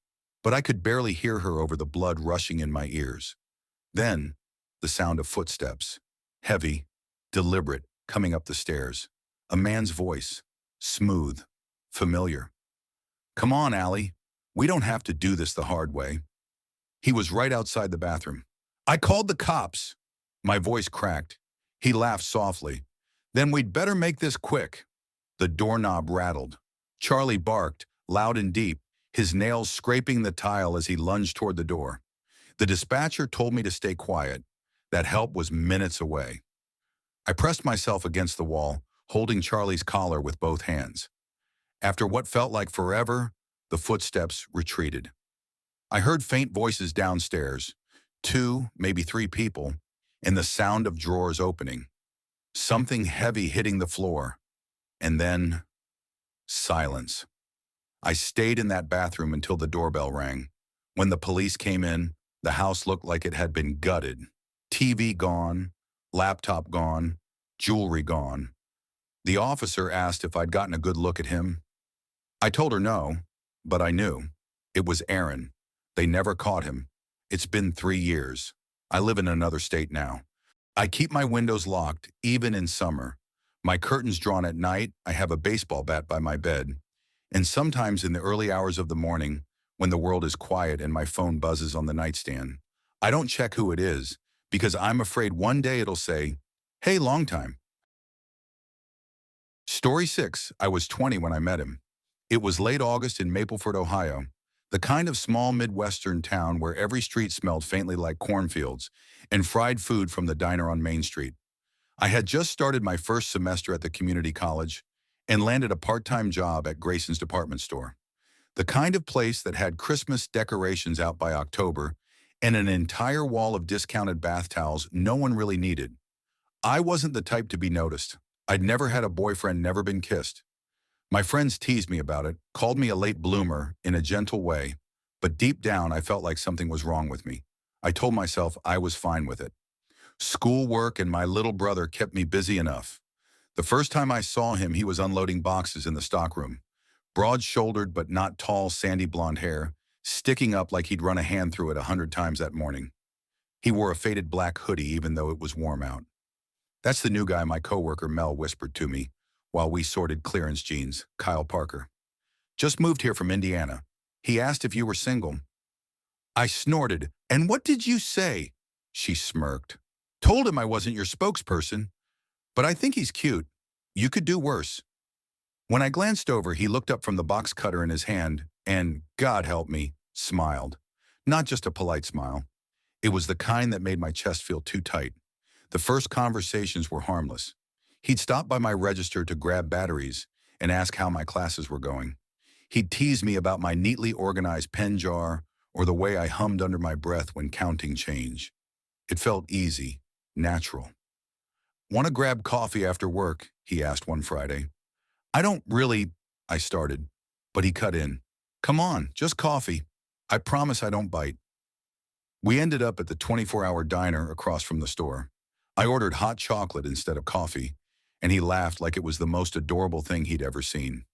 but I could barely hear her over the blood rushing in my ears. Then, the sound of footsteps, heavy, deliberate, coming up the stairs. A man's voice, smooth, familiar. Come on, Allie. We don't have to do this the hard way. He was right outside the bathroom. I called the cops. My voice cracked. He laughed softly. Then we'd better make this quick. The doorknob rattled. Charlie barked, loud and deep, his nails scraping the tile as he lunged toward the door. The dispatcher told me to stay quiet. That help was minutes away. I pressed myself against the wall, holding Charlie's collar with both hands. After what felt like forever, the footsteps retreated. I heard faint voices downstairs, 2, maybe 3 people, and the sound of drawers opening. Something heavy hitting the floor. And then, silence. I stayed in that bathroom until the doorbell rang. When the police came in, the house looked like it had been gutted. TV gone, laptop gone, jewelry gone. The officer asked if I'd gotten a good look at him. I told her no, but I knew. It was Aaron. They never caught him. It's been 3 years. I live in another state now. I keep my windows locked, even in summer. My curtains drawn at night, I have a baseball bat by my bed. And sometimes in the early hours of the morning, when the world is quiet and my phone buzzes on the nightstand, I don't check who it is because I'm afraid one day it'll say, "Hey, long time." Story 6, I was 20 when I met him. It was late August in Mapleford, Ohio, the kind of small Midwestern town where every street smelled faintly like cornfields and fried food from the diner on Main Street. I had just started my first semester at the community college and landed a part-time job at Grayson's department store, the kind of place that had Christmas decorations out by October and an entire wall of discounted bath towels no one really needed. I wasn't the type to be noticed. I'd never had a boyfriend, never been kissed. My friends teased me about it, called me a late bloomer in a gentle way, but deep down I felt like something was wrong with me. I told myself I was fine with it. Schoolwork and my little brother kept me busy enough. The first time I saw him, he was unloading boxes in the stockroom. Broad-shouldered but not tall, sandy blonde hair, sticking up like he'd run a hand through it 100 times that morning. He wore a faded black hoodie even though it was warm out. "That's the new guy," my coworker Mel whispered to me while we sorted clearance jeans. "Kyle Parker. Just moved here from Indiana. He asked if you were single." I snorted. "And what did you say?" She smirked. "Told him I wasn't your spokesperson, but I think he's cute. You could do worse." When I glanced over, he looked up from the box cutter in his hand and, God help me, smiled. Not just a polite smile. It was the kind that made my chest feel too tight. The first conversations were harmless. He'd stop by my register to grab batteries and ask how my classes were going. He'd tease me about my neatly organized pen jar or the way I hummed under my breath when counting change. It felt easy, natural. "Want to grab coffee after work?" he asked one Friday. "I don't really," I started, but he cut in. "Come on, just coffee. I promise I don't bite." We ended up at the 24-hour diner across from the store. I ordered hot chocolate instead of coffee, and he laughed like it was the most adorable thing he'd ever seen.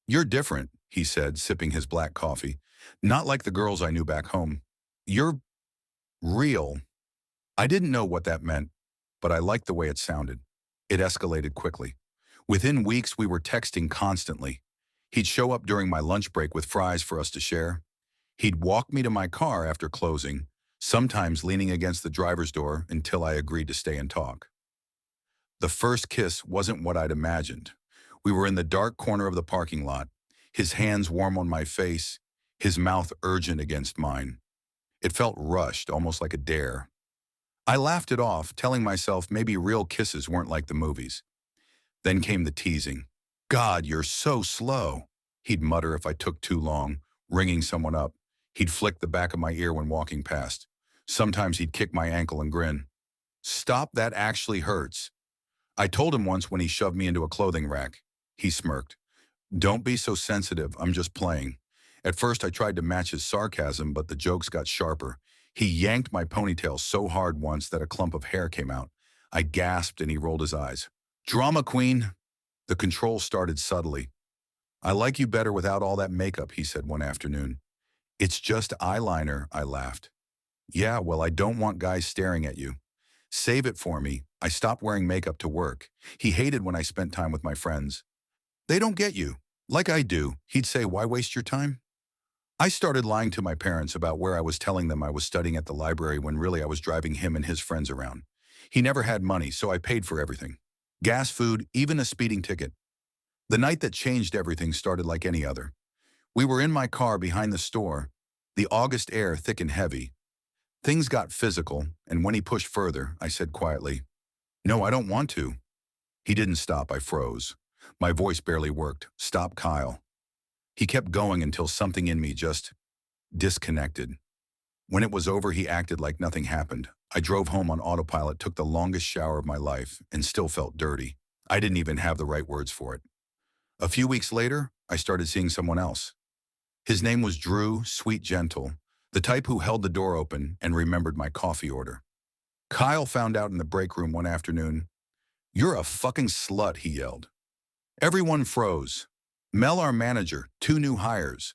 "You're different," he said, sipping his black coffee. "Not like the girls I knew back home. You're real." I didn't know what that meant, but I liked the way it sounded. It escalated quickly. Within weeks, we were texting constantly. He'd show up during my lunch break with fries for us to share. He'd walk me to my car after closing, sometimes leaning against the driver's door until I agreed to stay and talk. The first kiss wasn't what I'd imagined. We were in the dark corner of the parking lot, his hands warm on my face, his mouth urgent against mine. It felt rushed, almost like a dare. I laughed it off, telling myself maybe real kisses weren't like the movies. Then came the teasing. "God, you're so slow," he'd mutter if I took too long, ringing someone up. He'd flick the back of my ear when walking past. Sometimes he'd kick my ankle and grin. "Stop, that actually hurts." I told him once when he shoved me into a clothing rack. He smirked. "Don't be so sensitive, I'm just playing." At first I tried to match his sarcasm, but the jokes got sharper. He yanked my ponytail so hard once that a clump of hair came out. I gasped and he rolled his eyes. "Drama queen." The control started subtly. "I like you better without all that makeup," he said one afternoon. "It's just eyeliner," I laughed. "Yeah, well, I don't want guys staring at you. Save it for me." I stopped wearing makeup to work. He hated when I spent time with my friends. "They don't get you. Like I do." He'd say, "Why waste your time?" I started lying to my parents about where I was, telling them I was studying at the library when really I was driving him and his friends around. He never had money, so I paid for everything. Gas, food, even a speeding ticket. The night that changed everything started like any other. We were in my car behind the store, the August air thick and heavy. Things got physical, and when he pushed further, I said quietly, "No, I don't want to." He didn't stop. I froze. My voice barely worked. "Stop, Kyle." He kept going until something in me just disconnected. When it was over, he acted like nothing happened. I drove home on autopilot, took the longest shower of my life, and still felt dirty. I didn't even have the right words for it. A few weeks later, I started seeing someone else. His name was Drew, sweet, gentle, the type who held the door open and remembered my coffee order. Kyle found out in the break room one afternoon. "You're a fucking slut," he yelled. Everyone froze. Mel, our manager, 2 new hires.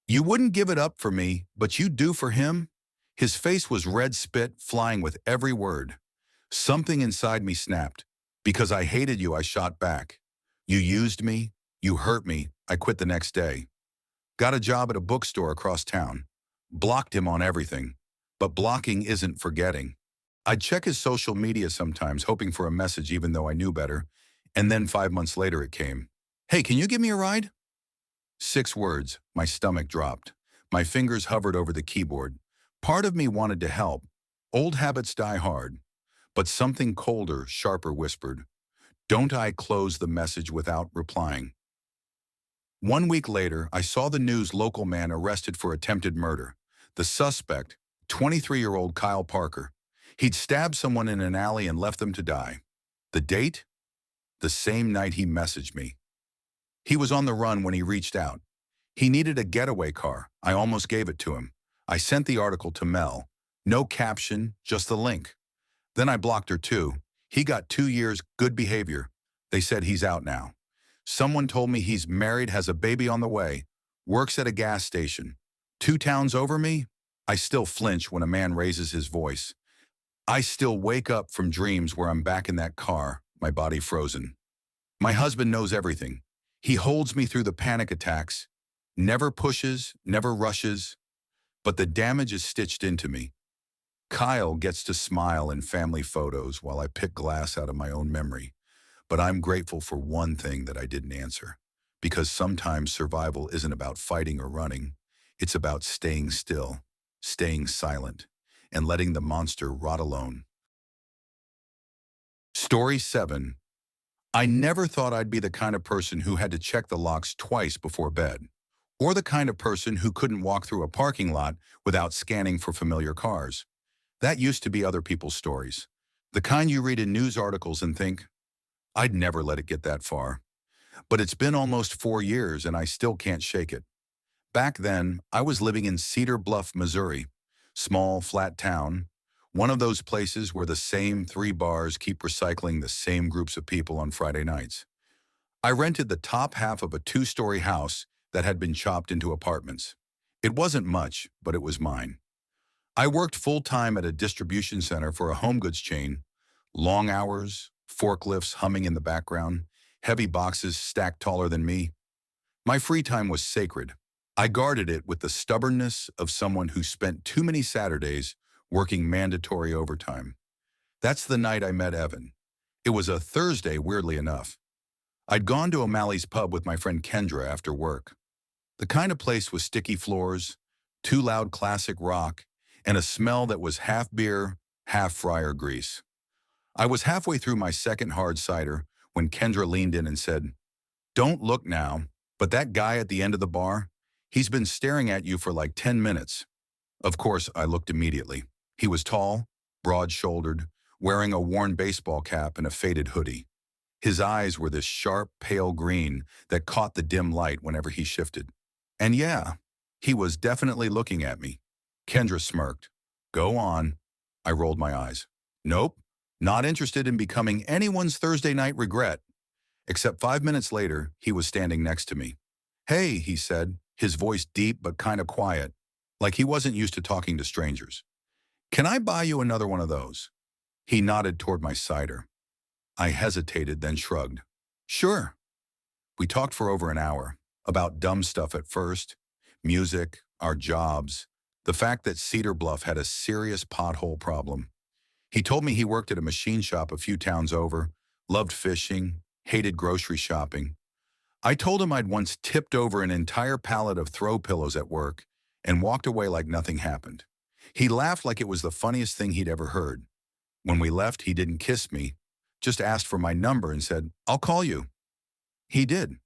You wouldn't give it up for me, but you do for him? His face was red spit flying with every word. Something inside me snapped. Because I hated you, I shot back. You used me. You hurt me. I quit the next day. Got a job at a bookstore across town. Blocked him on everything. But blocking isn't forgetting. I'd check his social media sometimes, hoping for a message even though I knew better. And then 5 months later it came. Hey, can you give me a ride? 6 words. My stomach dropped. My fingers hovered over the keyboard. Part of me wanted to help. Old habits die hard. But something colder, sharper whispered, don't I close the message without replying? 1 week later, I saw the news local man arrested for attempted murder. The suspect, 23-year-old Kyle Parker. He'd stabbed someone in an alley and left them to die. The date? The same night he messaged me. He was on the run when he reached out. He needed a getaway car. I almost gave it to him. I sent the article to Mel. No caption, just the link. Then I blocked her too. He got 2 years good behavior. They said he's out now. Someone told me he's married, has a baby on the way, works at a gas station. 2 towns over me? I still flinch when a man raises his voice. I still wake up from dreams where I'm back in that car, my body frozen. My husband knows everything. He holds me through the panic attacks, never pushes, never rushes, but the damage is stitched into me. Kyle gets to smile in family photos while I pick glass out of my own memory. But I'm grateful for one thing that I didn't answer. Because sometimes survival isn't about fighting or running. It's about staying still, staying silent, and letting the monster rot alone. Story 7. I never thought I'd be the kind of person who had to check the locks twice before bed. Or the kind of person who couldn't walk through a parking lot without scanning for familiar cars. That used to be other people's stories. The kind you read in news articles and think, I'd never let it get that far. But it's been almost 4 years and I still can't shake it. Back then, I was living in Cedar Bluff, Missouri. Small, flat town. One of those places where the same 3 bars keep recycling the same groups of people on Friday nights. I rented the top half of a 2-story house that had been chopped into apartments. It wasn't much, but it was mine. I worked full-time at a distribution center for a home goods chain. Long hours, forklifts humming in the background, heavy boxes stacked taller than me. My free time was sacred. I guarded it with the stubbornness of someone who spent too many Saturdays working mandatory overtime. That's the night I met Evan. It was a Thursday, weirdly enough. I'd gone to O'Malley's pub with my friend Kendra after work. The kind of place with sticky floors, too loud classic rock, and a smell that was half beer, half fryer grease. I was halfway through my second hard cider when Kendra leaned in and said, don't look now, but that guy at the end of the bar, he's been staring at you for like 10 minutes. Of course, I looked immediately. He was tall, broad-shouldered, wearing a worn baseball cap and a faded hoodie. His eyes were this sharp, pale green that caught the dim light whenever he shifted. And yeah, he was definitely looking at me. Kendra smirked. Go on. I rolled my eyes. Nope, not interested in becoming anyone's Thursday night regret. Except 5 minutes later, he was standing next to me. Hey, he said, his voice deep but kind of quiet, like he wasn't used to talking to strangers. Can I buy you another one of those? He nodded toward my cider. I hesitated, then shrugged. Sure. We talked for over an hour, about dumb stuff at first, music, our jobs, the fact that Cedar Bluff had a serious pothole problem. He told me he worked at a machine shop a few towns over, loved fishing, hated grocery shopping. I told him I'd once tipped over an entire pallet of throw pillows at work and walked away like nothing happened. He laughed like it was the funniest thing he'd ever heard. When we left, he didn't kiss me, just asked for my number and said, I'll call you. He did.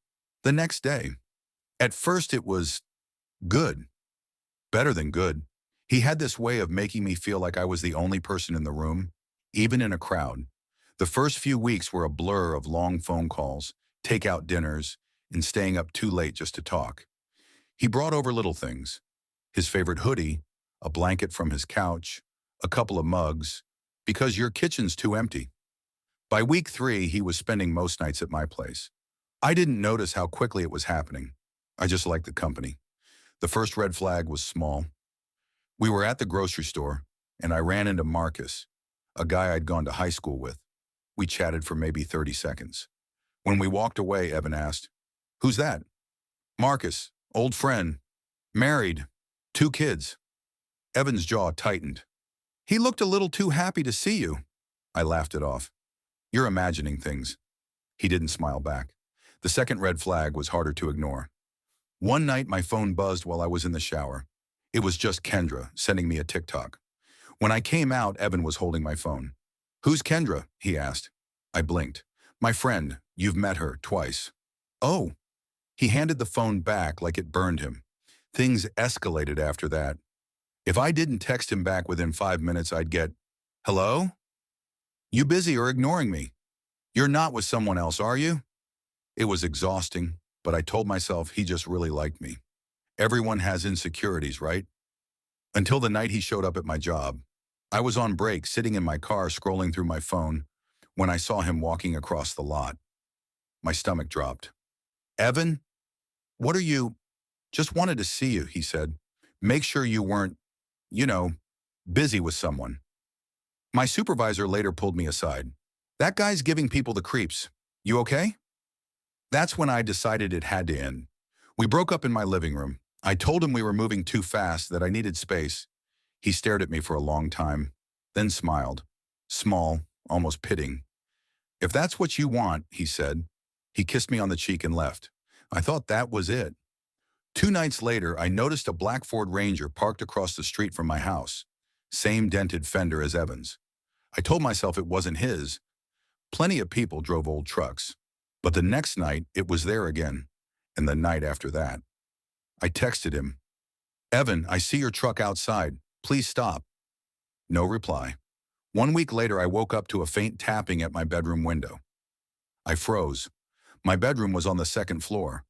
The next day. At first it was good. Better than good. He had this way of making me feel like I was the only person in the room, even in a crowd. The first few weeks were a blur of long phone calls, takeout dinners, and staying up too late just to talk. He brought over little things. His favorite hoodie, a blanket from his couch, a couple of mugs, because your kitchen's too empty. By week 3, he was spending most nights at my place. I didn't notice how quickly it was happening. I just liked the company. The first red flag was small. We were at the grocery store, and I ran into Marcus, a guy I'd gone to high school with. We chatted for maybe 30 seconds. When we walked away, Evan asked, "Who's that?" "Marcus, old friend, married, 2 kids." Evan's jaw tightened. "He looked a little too happy to see you." I laughed it off. "You're imagining things." He didn't smile back. The second red flag was harder to ignore. One night, my phone buzzed while I was in the shower. It was just Kendra sending me a TikTok. When I came out, Evan was holding my phone. "Who's Kendra?" he asked. I blinked. "My friend. You've met her twice." "Oh." He handed the phone back like it burned him. Things escalated after that. If I didn't text him back within 5 minutes, I'd get, "Hello? You busy or ignoring me? You're not with someone else, are you?" It was exhausting, but I told myself he just really liked me. Everyone has insecurities, right? Until the night he showed up at my job. I was on break, sitting in my car scrolling through my phone, when I saw him walking across the lot. My stomach dropped. "Evan, what are you—" "Just wanted to see you," he said. "Make sure you weren't, you know, busy with someone." My supervisor later pulled me aside. "That guy's giving people the creeps. You okay?" That's when I decided it had to end. We broke up in my living room. I told him we were moving too fast, that I needed space. He stared at me for a long time, then smiled. Small, almost pitying. "If that's what you want," he said. He kissed me on the cheek and left. I thought that was it. 2 nights later, I noticed a black Ford Ranger parked across the street from my house. Same dented fender as Evan's. I told myself it wasn't his. Plenty of people drove old trucks. But the next night, it was there again. And the night after that. I texted him, "Evan, I see your truck outside. Please stop." No reply. 1 week later, I woke up to a faint tapping at my bedroom window. I froze. My bedroom was on the second floor.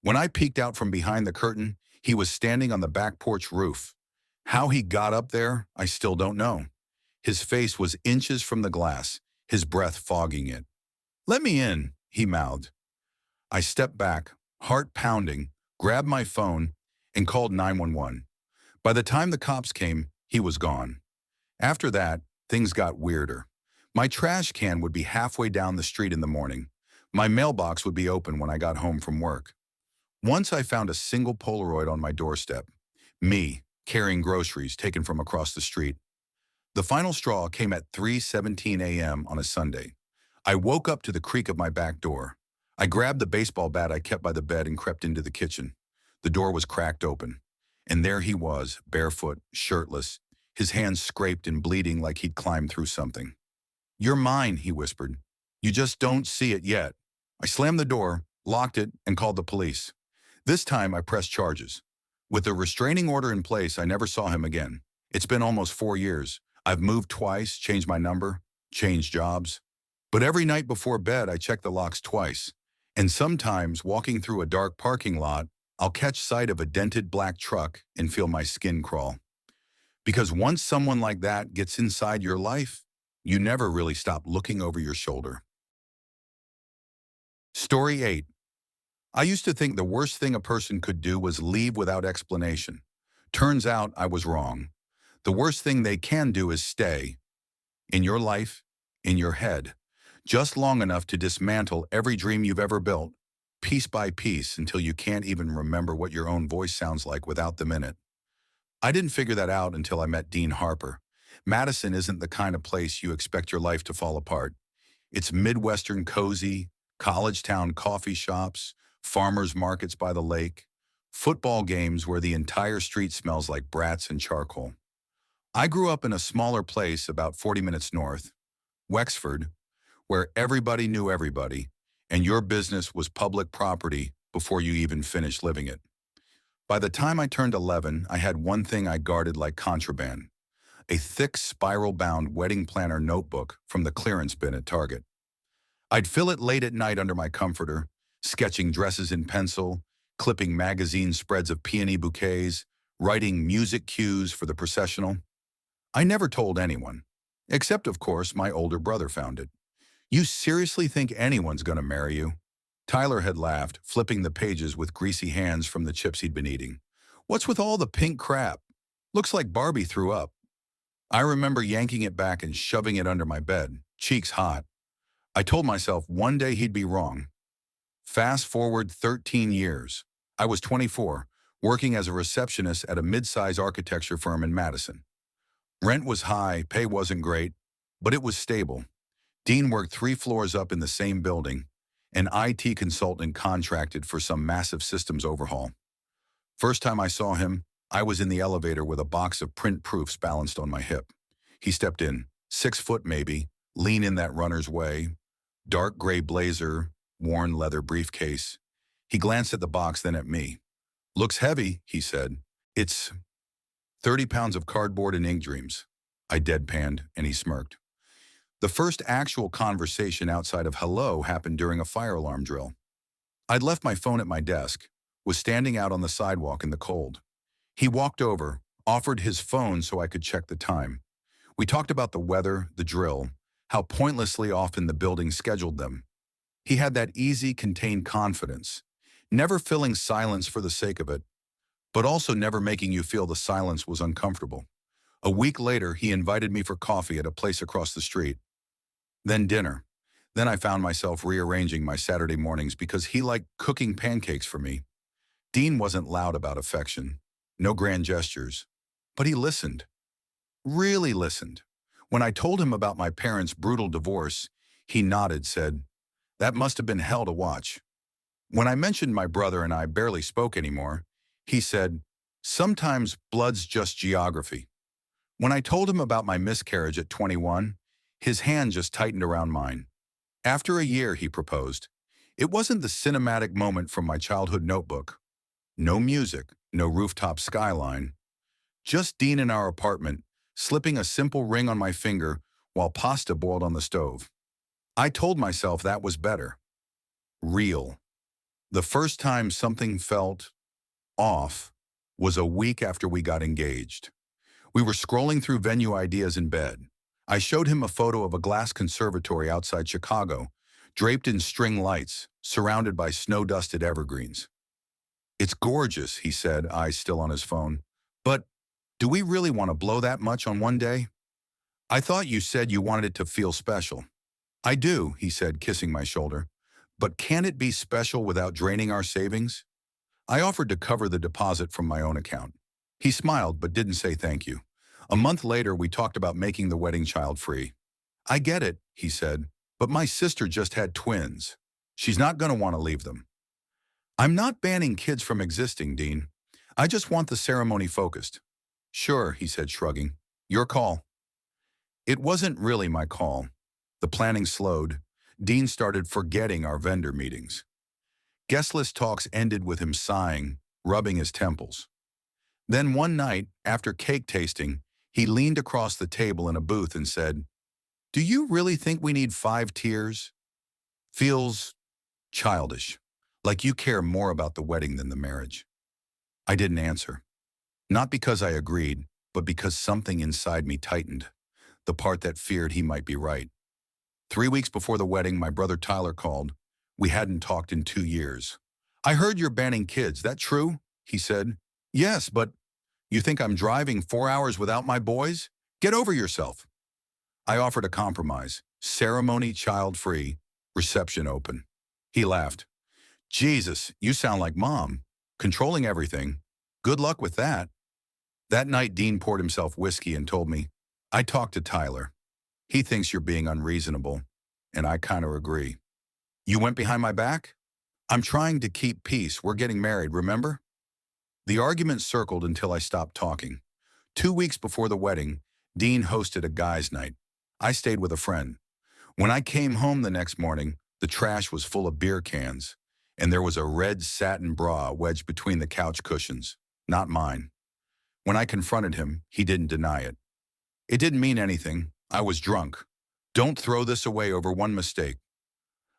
When I peeked out from behind the curtain, he was standing on the back porch roof. How he got up there, I still don't know. His face was inches from the glass, his breath fogging it. "Let me in," he mouthed. I stepped back, heart pounding, grabbed my phone, and called 911. By the time the cops came, he was gone. After that, things got weirder. My trash can would be halfway down the street in the morning. My mailbox would be open when I got home from work. Once I found a single Polaroid on my doorstep. Me, carrying groceries taken from across the street. The final straw came at 3:17 a.m. on a Sunday. I woke up to the creak of my back door. I grabbed the baseball bat I kept by the bed and crept into the kitchen. The door was cracked open. And there he was, barefoot, shirtless, his hands scraped and bleeding like he'd climbed through something. "You're mine," he whispered. "You just don't see it yet." I slammed the door, locked it, and called the police. This time I pressed charges. With the restraining order in place, I never saw him again. It's been almost 4 years. I've moved twice, changed my number, changed jobs. But every night before bed, I check the locks twice. And sometimes, walking through a dark parking lot, I'll catch sight of a dented black truck and feel my skin crawl. Because once someone like that gets inside your life, you never really stop looking over your shoulder. Story 8. I used to think the worst thing a person could do was leave without explanation. Turns out I was wrong. The worst thing they can do is stay. In your life, in your head. Just long enough to dismantle every dream you've ever built, piece by piece, until you can't even remember what your own voice sounds like without them in it. I didn't figure that out until I met Dean Harper. Madison isn't the kind of place you expect your life to fall apart. It's Midwestern cozy, college town coffee shops, farmers markets by the lake, football games where the entire street smells like brats and charcoal. I grew up in a smaller place about 40 minutes north, Wexford, where everybody knew everybody, and your business was public property before you even finished living it. By the time I turned 11, I had one thing I guarded like contraband: a thick spiral-bound wedding planner notebook from the clearance bin at Target. I'd fill it late at night under my comforter, sketching dresses in pencil, clipping magazine spreads of peony bouquets, writing music cues for the processional. I never told anyone, except, of course, my older brother found it. "You seriously think anyone's gonna marry you?" Tyler had laughed, flipping the pages with greasy hands from the chips he'd been eating. What's with all the pink crap? Looks like Barbie threw up. I remember yanking it back and shoving it under my bed, cheeks hot. I told myself one day he'd be wrong. Fast forward 13 years. I was 24, working as a receptionist at a mid-size architecture firm in Madison. Rent was high, pay wasn't great, but it was stable. Dean worked 3 floors up in the same building. An IT consultant contracted for some massive systems overhaul. First time I saw him, I was in the elevator with a box of print proofs balanced on my hip. He stepped in, 6 foot maybe, lean in that runner's way, dark gray blazer, worn leather briefcase. He glanced at the box, then at me. Looks heavy, he said. It's 30 pounds of cardboard and ink dreams. I deadpanned, and he smirked. The first actual conversation outside of hello happened during a fire alarm drill. I'd left my phone at my desk, was standing out on the sidewalk in the cold. He walked over, offered his phone so I could check the time. We talked about the weather, the drill, how pointlessly often the building scheduled them. He had that easy, contained confidence, never filling silence for the sake of it, but also never making you feel the silence was uncomfortable. A week later, he invited me for coffee at a place across the street. Then dinner. Then I found myself rearranging my Saturday mornings because he liked cooking pancakes for me. Dean wasn't loud about affection, no grand gestures, but he listened. Really listened. When I told him about my parents' brutal divorce, he nodded, said, "That must have been hell to watch." When I mentioned my brother and I barely spoke anymore, he said, "Sometimes blood's just geography." When I told him about my miscarriage at 21, his hand just tightened around mine. After a year, he proposed. It wasn't the cinematic moment from my childhood notebook. No music, no rooftop skyline. Just Dean in our apartment, slipping a simple ring on my finger while pasta boiled on the stove. I told myself that was better. Real. The first time something felt off was a week after we got engaged. We were scrolling through venue ideas in bed. I showed him a photo of a glass conservatory outside Chicago, draped in string lights, surrounded by snow-dusted evergreens. "It's gorgeous," he said, eyes still on his phone. "But do we really want to blow that much on one day? I thought you said you wanted it to feel special." "I do," he said, kissing my shoulder. "But can it be special without draining our savings?" I offered to cover the deposit from my own account. He smiled but didn't say thank you. A month later, we talked about making the wedding child-free. "I get it," he said, "but my sister just had twins. She's not going to want to leave them." "I'm not banning kids from existing, Dean. I just want the ceremony focused." "Sure," he said, shrugging. "Your call." It wasn't really my call. The planning slowed. Dean started forgetting our vendor meetings. Guest list talks ended with him sighing, rubbing his temples. Then one night, after cake tasting, he leaned across the table in a booth and said, "Do you really think we need 5 tiers? Feels childish, like you care more about the wedding than the marriage." I didn't answer. Not because I agreed, but because something inside me tightened, the part that feared he might be right. 3 weeks before the wedding, my brother Tyler called. We hadn't talked in 2 years. "I heard you're banning kids. That true?" he said. "Yes, but you think I'm driving 4 hours without my boys? Get over yourself." I offered a compromise. Ceremony child-free, reception open. He laughed. "Jesus, you sound like Mom. Controlling everything. Good luck with that." That night, Dean poured himself whiskey and told me, "I talked to Tyler. He thinks you're being unreasonable, and I kind of agree." "You went behind my back?" "I'm trying to keep peace. We're getting married, remember?" The argument circled until I stopped talking. 2 weeks before the wedding, Dean hosted a guys' night. I stayed with a friend. When I came home the next morning, the trash was full of beer cans, and there was a red satin bra wedged between the couch cushions. Not mine. When I confronted him, he didn't deny it. "It didn't mean anything. I was drunk. Don't throw this away over one mistake."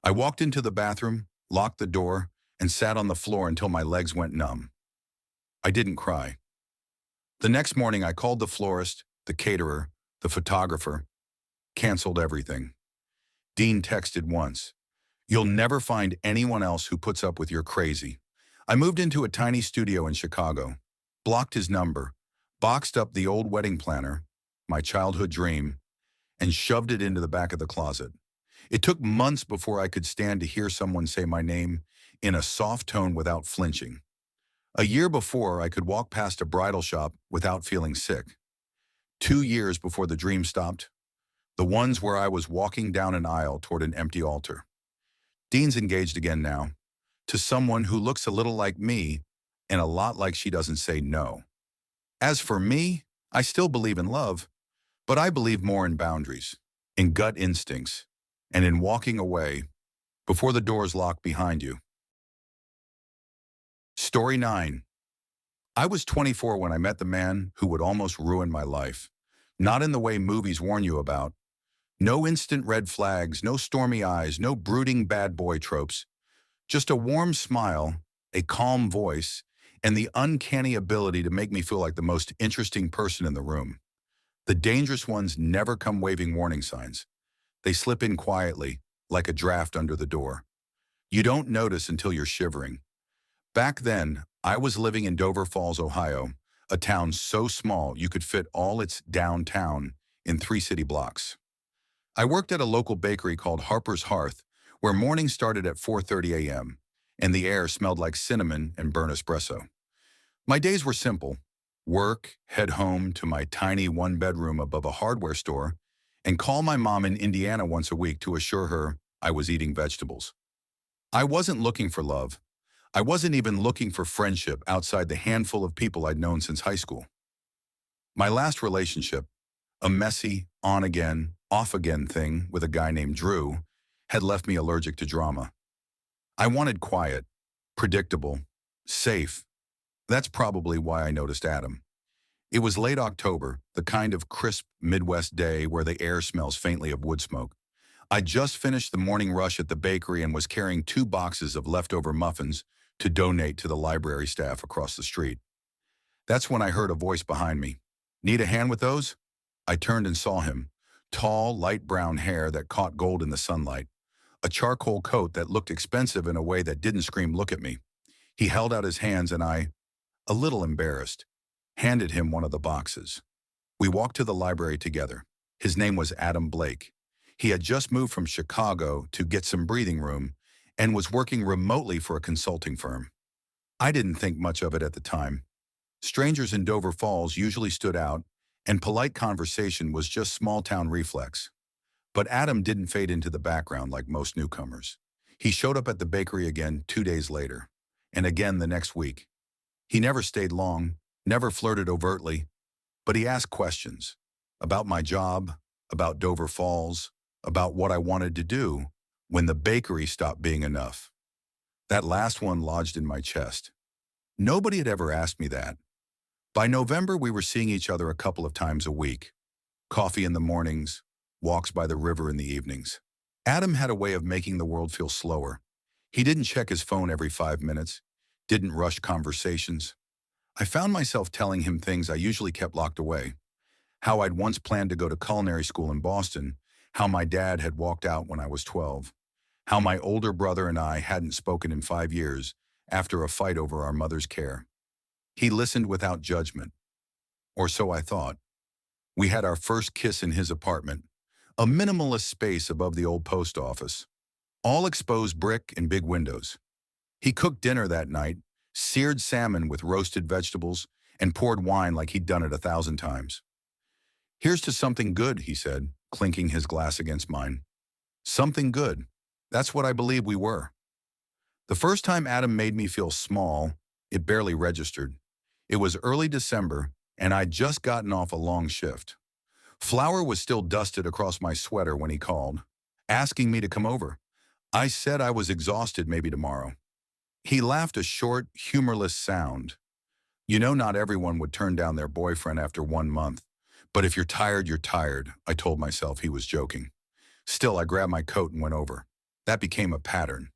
I walked into the bathroom, locked the door, and sat on the floor until my legs went numb. I didn't cry. The next morning, I called the florist, the caterer, the photographer, canceled everything. Dean texted once, "You'll never find anyone else who puts up with your crazy." I moved into a tiny studio in Chicago. blocked his number, boxed up the old wedding planner, my childhood dream, and shoved it into the back of the closet. It took months before I could stand to hear someone say my name in a soft tone without flinching. A year before, I could walk past a bridal shop without feeling sick. 2 years before the dream stopped, the ones where I was walking down an aisle toward an empty altar. Dean's engaged again now, to someone who looks a little like me and a lot like she doesn't say no. As for me, I still believe in love, but I believe more in boundaries, in gut instincts, and in walking away before the doors lock behind you. Story 9. I was 24 when I met the man who would almost ruin my life. Not in the way movies warn you about. No instant red flags, no stormy eyes, no brooding bad boy tropes. Just a warm smile, a calm voice, and the uncanny ability to make me feel like the most interesting person in the room. The dangerous ones never come waving warning signs. They slip in quietly, like a draft under the door. You don't notice until you're shivering. Back then, I was living in Dover Falls, Ohio, a town so small you could fit all its downtown in 3 city blocks. I worked at a local bakery called Harper's Hearth, where mornings started at 4:30 a.m., and the air smelled like cinnamon and burnt espresso. My days were simple. Work, head home to my tiny one-bedroom above a hardware store, and call my mom in Indiana once a week to assure her I was eating vegetables. I wasn't looking for love. I wasn't even looking for friendship outside the handful of people I'd known since high school. My last relationship, a messy, on-again, off-again thing with a guy named Drew, had left me allergic to drama. I wanted quiet, predictable, safe. That's probably why I noticed Adam. It was late October, the kind of crisp Midwest day where the air smells faintly of wood smoke. I just finished the morning rush at the bakery and was carrying 2 boxes of leftover muffins to donate to the library staff across the street. That's when I heard a voice behind me. "Need a hand with those?" I turned and saw him. Tall, light brown hair that caught gold in the sunlight. A charcoal coat that looked expensive in a way that didn't scream, "Look at me." He held out his hands and I, a little embarrassed, handed him one of the boxes. We walked to the library together. His name was Adam Blake. He had just moved from Chicago to get some breathing room and was working remotely for a consulting firm. I didn't think much of it at the time. Strangers in Dover Falls usually stood out, and polite conversation was just small-town reflex. But Adam didn't fade into the background like most newcomers. He showed up at the bakery again 2 days later, and again the next week. He never stayed long, never flirted overtly, but he asked questions about my job, about Dover Falls, about what I wanted to do when the bakery stopped being enough. That last one lodged in my chest. Nobody had ever asked me that. By November, we were seeing each other a couple of times a week. Coffee in the mornings, walks by the river in the evenings. Adam had a way of making the world feel slower. He didn't check his phone every 5 minutes, didn't rush conversations. I found myself telling him things I usually kept locked away. How I'd once planned to go to culinary school in Boston, how my dad had walked out when I was 12, how my older brother and I hadn't spoken in 5 years after a fight over our mother's care. He listened without judgment, or so I thought. We had our first kiss in his apartment, a minimalist space above the old post office, all exposed brick and big windows. He cooked dinner that night, seared salmon with roasted vegetables, and poured wine like he'd done it 1,000 times. "Here's to something good," he said, clinking his glass against mine. Something good. That's what I believe we were. The first time Adam made me feel small, it barely registered. It was early December, and I'd just gotten off a long shift. Flour was still dusted across my sweater when he called, asking me to come over. I said I was exhausted, maybe tomorrow. He laughed, a short, humorless sound. You know, not everyone would turn down their boyfriend after 1 month. But if you're tired, you're tired, I told myself he was joking. Still, I grabbed my coat and went over. That became a pattern.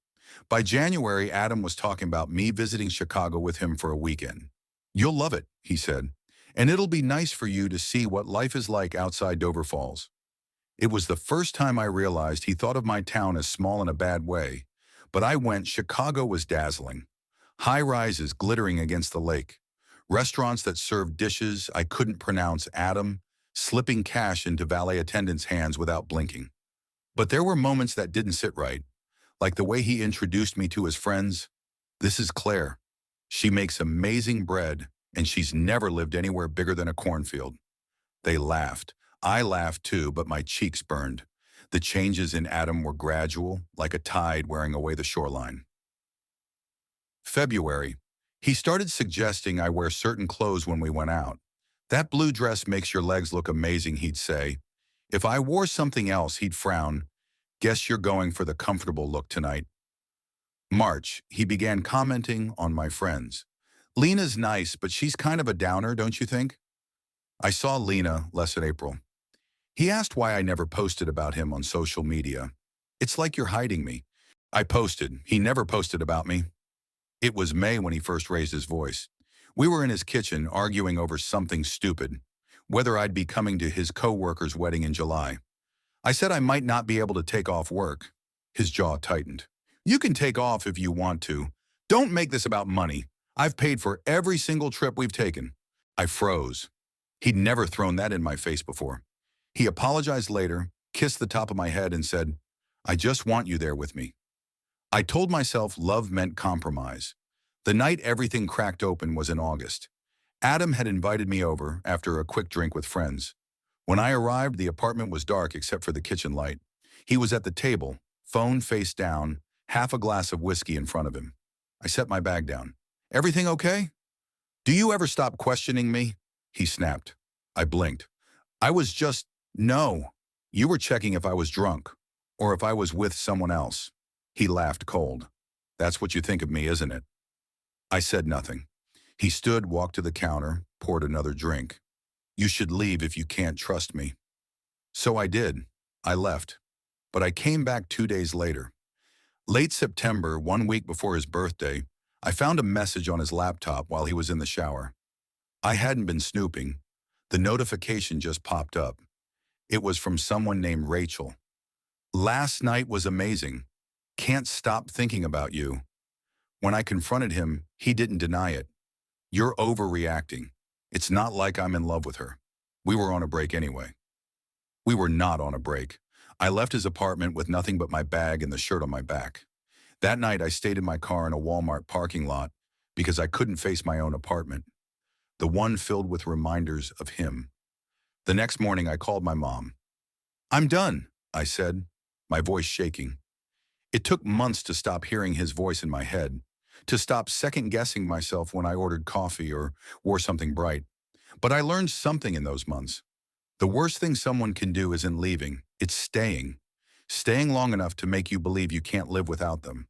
By January, Adam was talking about me visiting Chicago with him for a weekend. "You'll love it," he said, "and it'll be nice for you to see what life is like outside Dover Falls." It was the first time I realized he thought of my town as small in a bad way, but I went, Chicago was dazzling. High rises glittering against the lake, Restaurants that served dishes I couldn't pronounce, Adam, slipping cash into valet attendants' hands without blinking. But there were moments that didn't sit right, like the way he introduced me to his friends. This is Claire. She makes amazing bread, and she's never lived anywhere bigger than a cornfield. They laughed. I laughed too, but my cheeks burned. The changes in Adam were gradual, like a tide wearing away the shoreline. February. He started suggesting I wear certain clothes when we went out. That blue dress makes your legs look amazing, he'd say. If I wore something else, he'd frown. Guess you're going for the comfortable look tonight. March. He began commenting on my friends. Lena's nice, but she's kind of a downer, don't you think? I saw Lena less in April. He asked why I never posted about him on social media. It's like you're hiding me. I posted. He never posted about me. It was May when he first raised his voice. We were in his kitchen arguing over something stupid, whether I'd be coming to his co-worker's wedding in July. I said I might not be able to take off work. His jaw tightened. You can take off if you want to. Don't make this about money. I've paid for every single trip we've taken. I froze. He'd never thrown that in my face before. He apologized later, kissed the top of my head and said, I just want you there with me. I told myself love meant compromise. The night everything cracked open was in August. Adam had invited me over after a quick drink with friends. When I arrived, the apartment was dark except for the kitchen light. He was at the table, phone face down, half a glass of whiskey in front of him. I set my bag down. Everything okay? Do you ever stop questioning me? He snapped. I blinked. I was just, no. You were checking if I was drunk, or if I was with someone else. He laughed cold. That's what you think of me, isn't it? I said nothing. He stood, walked to the counter, poured another drink. You should leave if you can't trust me. So I did. I left. But I came back 2 days later. Late September, 1 week before his birthday, I found a message on his laptop while he was in the shower. I hadn't been snooping. The notification just popped up. It was from someone named Rachel. Last night was amazing. Can't stop thinking about you. When I confronted him, he didn't deny it. You're overreacting. It's not like I'm in love with her. We were on a break anyway. We were not on a break. I left his apartment with nothing but my bag and the shirt on my back. That night, I stayed in my car in a Walmart parking lot because I couldn't face my own apartment, the one filled with reminders of him. The next morning, I called my mom. I'm done, I said, my voice shaking. It took months to stop hearing his voice in my head, to stop second-guessing myself when I ordered coffee or wore something bright. But I learned something in those months. The worst thing someone can do isn't leaving, it's staying. Staying long enough to make you believe you can't live without them.